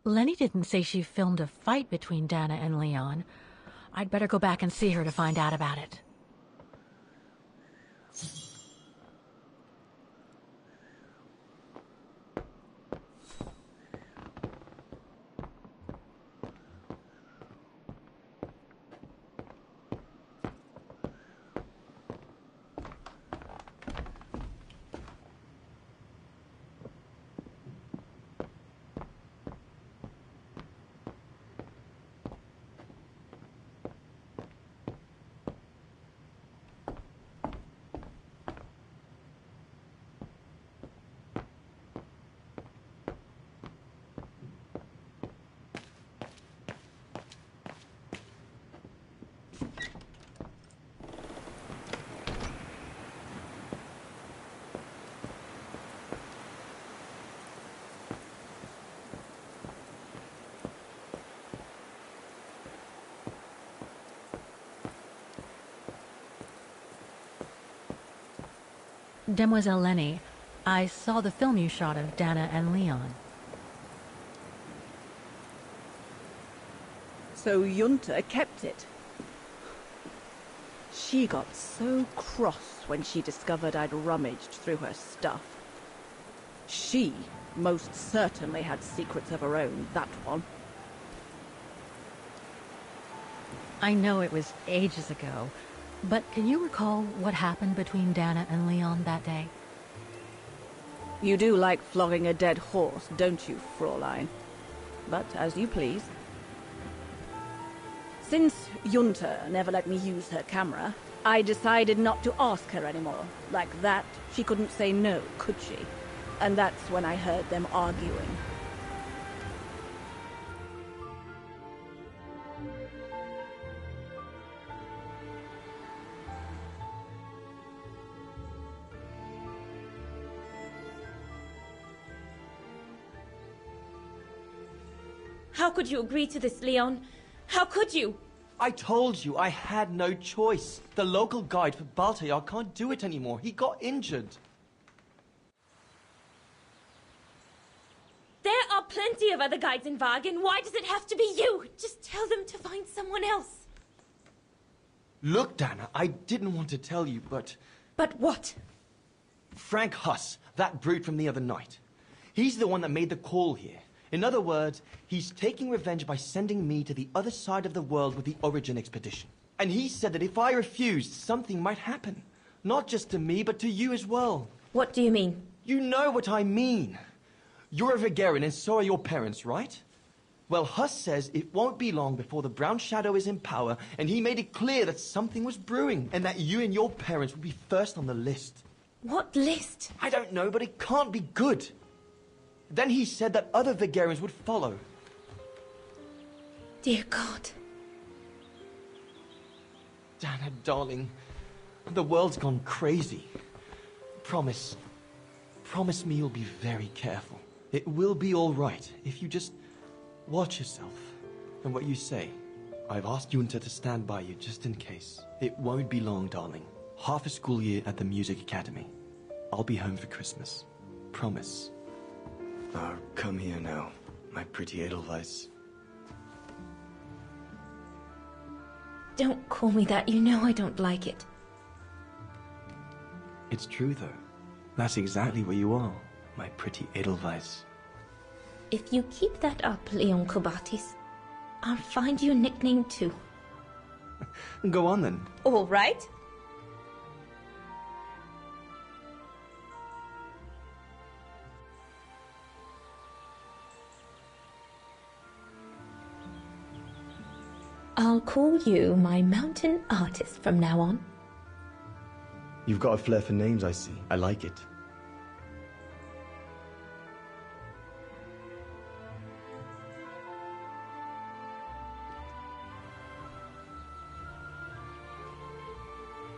Lenny didn't say she filmed a fight between Dana and Leon. I'd better go back and see her to find out about it. Demoiselle Lenny, I saw the film you shot of Dana and Leon. So Junta kept it. She got so cross when she discovered I'd rummaged through her stuff. She most certainly had secrets of her own, that one. I know it was ages ago, but can you recall what happened between Dana and Leon that day? You do like flogging a dead horse, don't you, Fraulein? But as you please. Since Junta never let me use her camera, I decided not to ask her anymore. Like that, she couldn't say no, could she? And that's when I heard them arguing. How could you agree to this, Leon? How could you? I told you I had no choice. The local guide for Baltayar can't do it anymore. He got injured. There are plenty of other guides in Wagen. Why does it have to be you? Just tell them to find someone else. Look, Dana, I didn't want to tell you, but... But what? Frank Huss, that brute from the other night. He's the one that made the call here. In other words, he's taking revenge by sending me to the other side of the world with the Origin expedition. And he said that if I refused, something might happen. Not just to me, but to you as well. What do you mean? You know what I mean. You're a Vigarian and so are your parents, right? Well, Huss says it won't be long before the Brown Shadow is in power, and he made it clear that something was brewing, and that you and your parents would be first on the list. What list? I don't know, but it can't be good. Then he said that other Vigarians would follow. Dear God. Dana, darling, the world's gone crazy. Promise me you'll be very careful. It will be all right if you just watch yourself and what you say. I've asked Junta to stand by you just in case. It won't be long, darling. Half a school year at the Music Academy. I'll be home for Christmas. Promise. Oh, come here now, my pretty Edelweiss. Don't call me that. You know I don't like it. It's true, though. That's exactly what you are, my pretty Edelweiss. If you keep that up, Leon Kobatis, I'll find you a nickname too. Go on, then. All right. I'll call you my mountain artist from now on. You've got a flair for names, I see. I like it.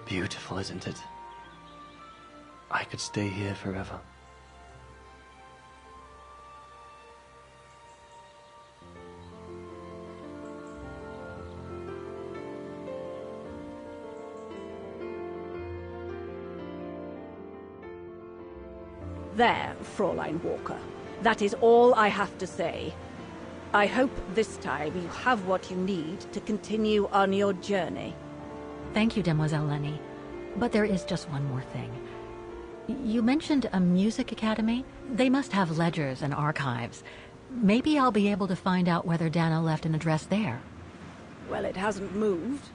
Beautiful, isn't it? I could stay here forever. There, Fraulein Walker. That is all I have to say. I hope this time you have what you need to continue on your journey. Thank you, Demoiselle Lenny. But there is just one more thing. You mentioned a music academy? They must have ledgers and archives. Maybe I'll be able to find out whether Dana left an address there. Well, it hasn't moved.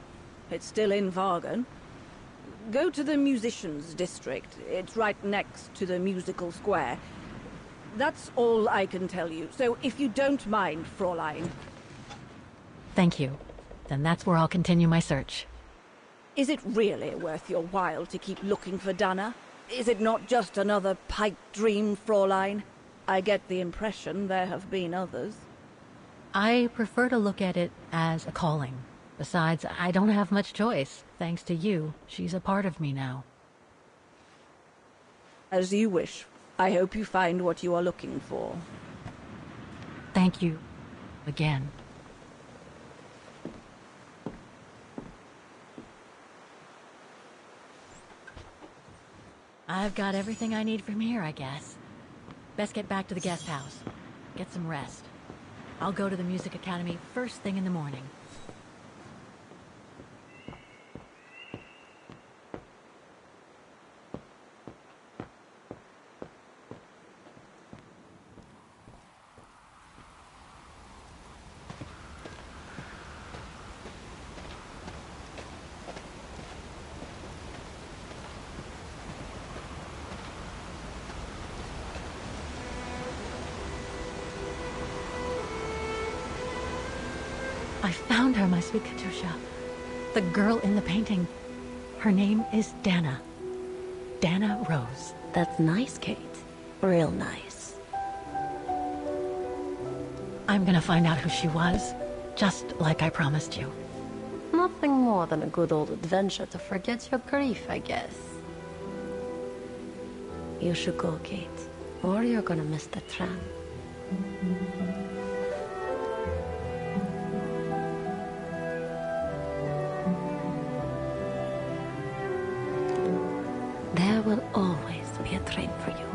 It's still in Wagen. Go to the musicians' district. It's right next to the musical square. That's all I can tell you. So if you don't mind, Fraulein. Thank you. Then that's where I'll continue my search. Is it really worth your while to keep looking for Dana? Is it not just another pipe dream, Fraulein? I get the impression there have been others. I prefer to look at it as a calling. Besides, I don't have much choice. Thanks to you, she's a part of me now. As you wish. I hope you find what you are looking for. Thank you. Again. I've got everything I need from here, I guess. Best get back to the guest house. Get some rest. I'll go to the music academy first thing in the morning. I found her, my sweet Katusha. The girl in the painting. Her name is Dana. Dana Rose. That's nice, Kate. Real nice. I'm gonna find out who she was, just like I promised you. Nothing more than a good old adventure to forget your grief, I guess. You should go, Kate, or you're gonna miss the tram. There will always be a train for you.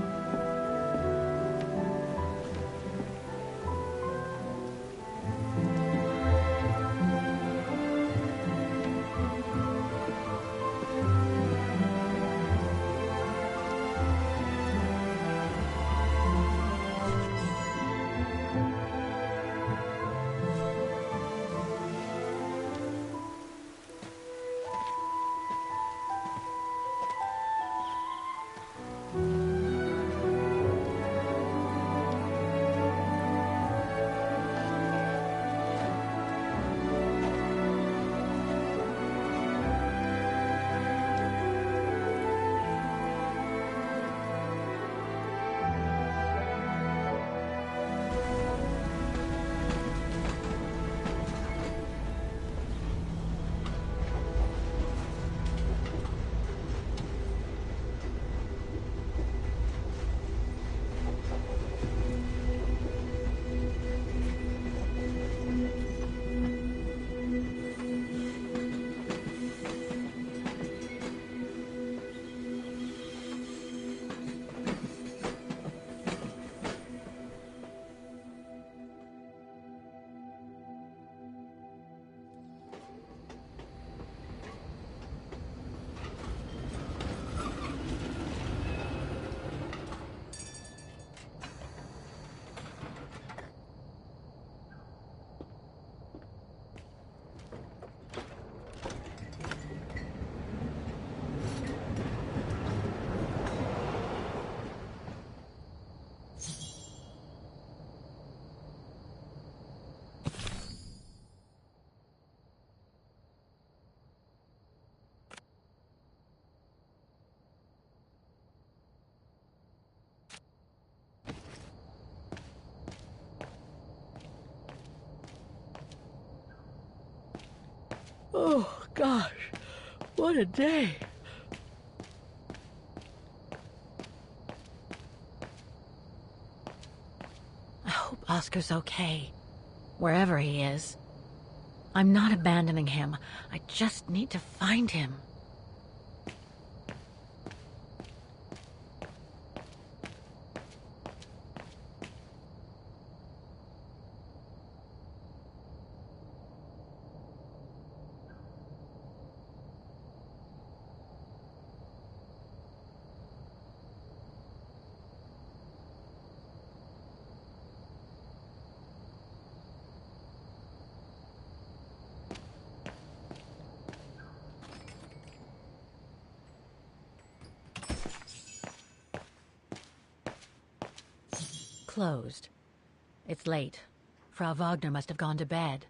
Oh, gosh. What a day. I hope Oscar's okay, wherever he is. I'm not abandoning him. I just need to find him. Closed. It's late. Frau Wagner must have gone to bed.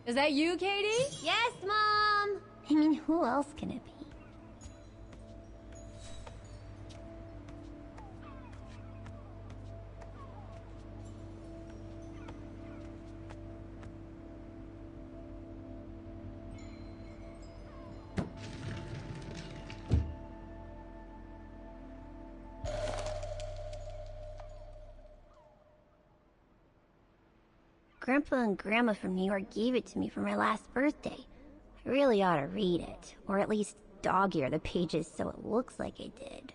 Is that you, Katie? Yes, Mom! I mean, who else can it be? Grandpa and Grandma from New York gave it to me for my last birthday. I really ought to read it, or at least dog-ear the pages so it looks like I did.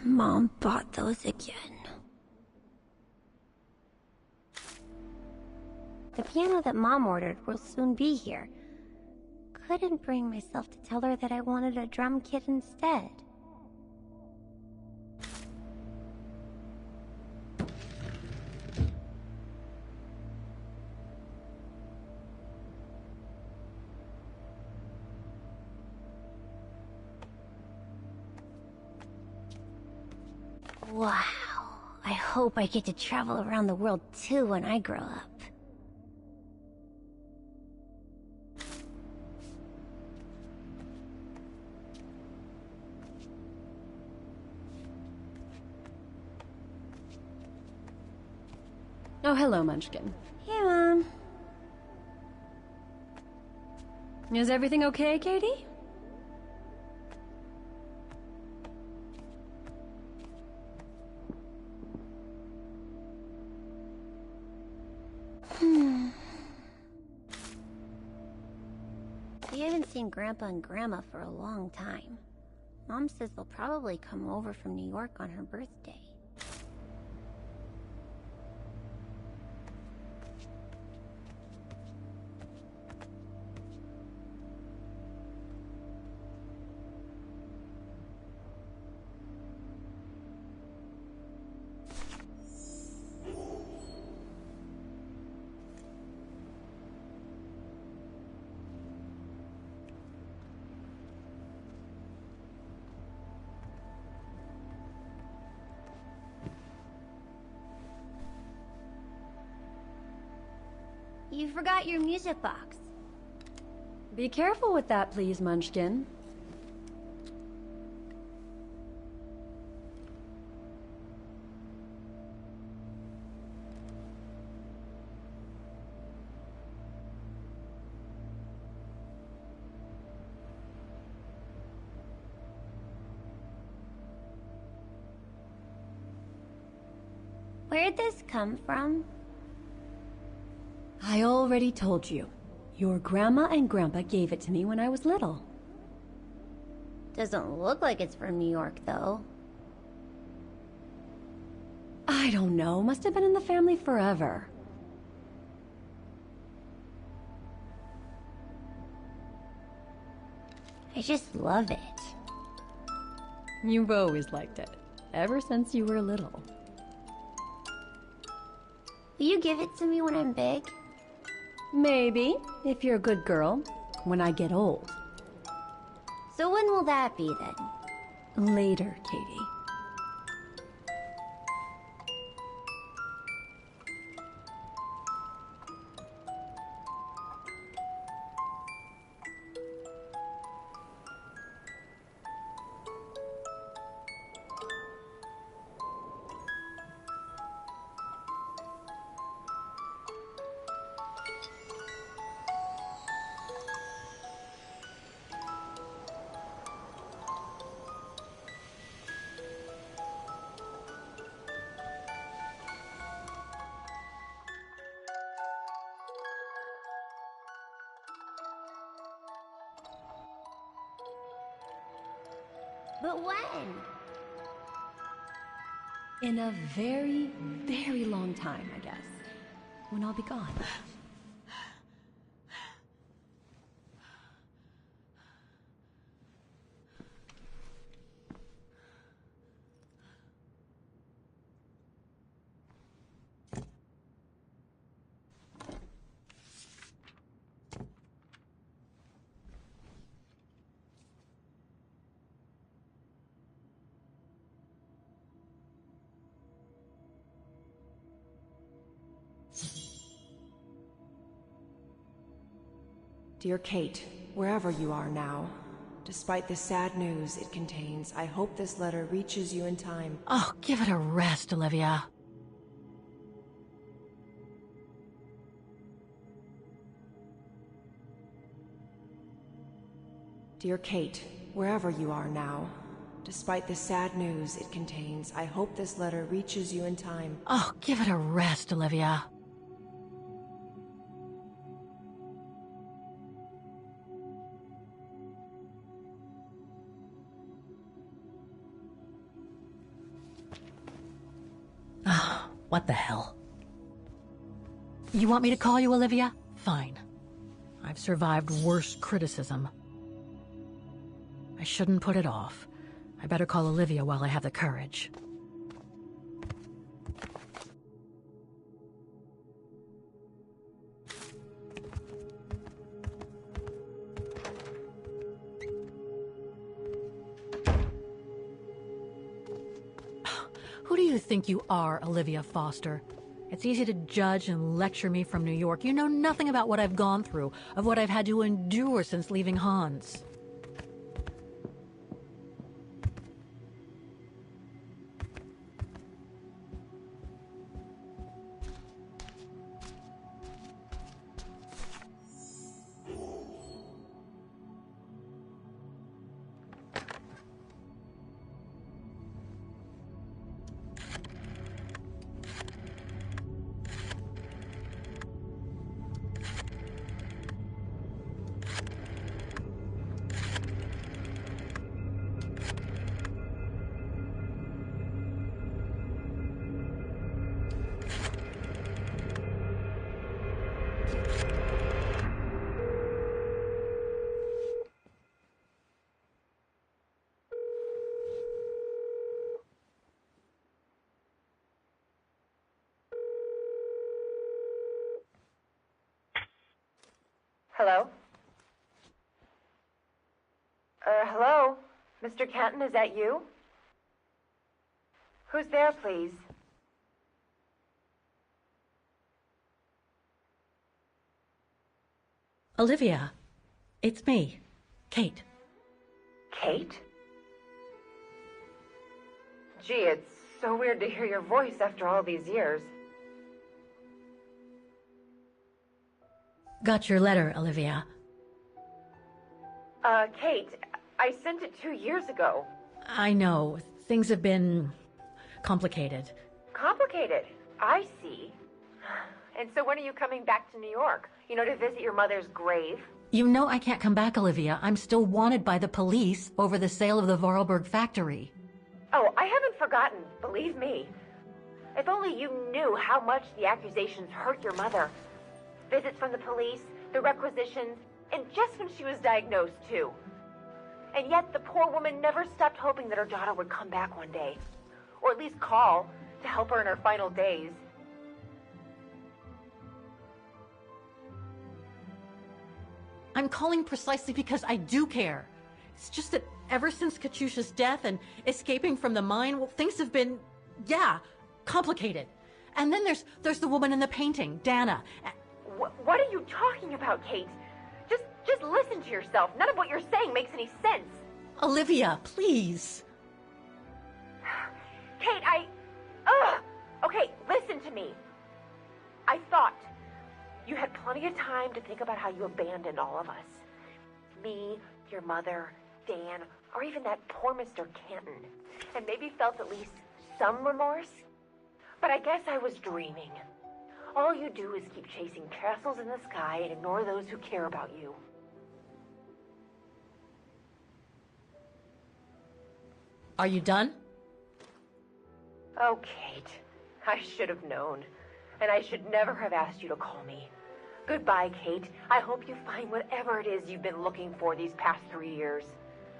Mom bought those again. The piano that Mom ordered will soon be here. Couldn't bring myself to tell her that I wanted a drum kit instead. Wow. I hope I get to travel around the world too when I grow up. Oh, hello, Munchkin. Hey, Mom. Is everything okay, Katie? We haven't seen Grandpa and Grandma for a long time. Mom says they'll probably come over from New York on her birthday. You forgot your music box. Be careful with that, please, Munchkin. Where'd this come from? I already told you. Your grandma and grandpa gave it to me when I was little. Doesn't look like it's from New York, though. I don't know. Must have been in the family forever. I just love it. You've always liked it. Ever since you were little. Will you give it to me when I'm big? Maybe, if you're a good girl, when I get old. So when will that be, then? Later, Katie. But when? In a very, very long time, I guess. When I'll be gone. Dear Kate, wherever you are now, despite the sad news it contains, I hope this letter reaches you in time. Oh, give it a rest, Olivia. Dear Kate, wherever you are now, despite the sad news it contains, I hope this letter reaches you in time. Oh, give it a rest, Olivia. Ah, what the hell? You want me to call you Olivia? Fine. I've survived worse criticism. I shouldn't put it off. I better call Olivia while I have the courage. Who do you think you are, Olivia Foster? It's easy to judge and lecture me from New York. You know nothing about what I've gone through, of what I've had to endure since leaving Hans. Hello? Hello? Mr. Kenton, is that you? Who's there, please? Olivia, it's me, Kate. Kate? Gee, it's so weird to hear your voice after all these years. Got your letter, Olivia. Kate, I sent it 2 years ago. I know. Things have been complicated. Complicated? I see. And so when are you coming back to New York? You know, to visit your mother's grave? You know I can't come back, Olivia. I'm still wanted by the police over the sale of the Vorarlberg factory. Oh, I haven't forgotten, believe me. If only you knew how much the accusations hurt your mother. Visits from the police, the requisitions, and just when she was diagnosed, too. And yet the poor woman never stopped hoping that her daughter would come back one day. Or at least call to help her in her final days. I'm calling precisely because I do care. It's just that ever since Katyusha's death and escaping from the mine, well, things have been, complicated. And then there's the woman in the painting, Dana. What are you talking about, Kate? Just listen to yourself. None of what you're saying makes any sense. Olivia, please. Kate, Okay, listen to me. I thought you had plenty of time to think about how you abandoned all of us. Me, your mother, Dan, or even that poor Mr. Canton. And maybe felt at least some remorse. But I guess I was dreaming. All you do is keep chasing castles in the sky and ignore those who care about you. Are you done? Oh, Kate. I should have known. And I should never have asked you to call me. Goodbye, Kate. I hope you find whatever it is you've been looking for these past 3 years.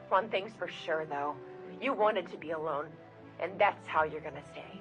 One thing's for sure, though. You wanted to be alone. And that's how you're gonna stay.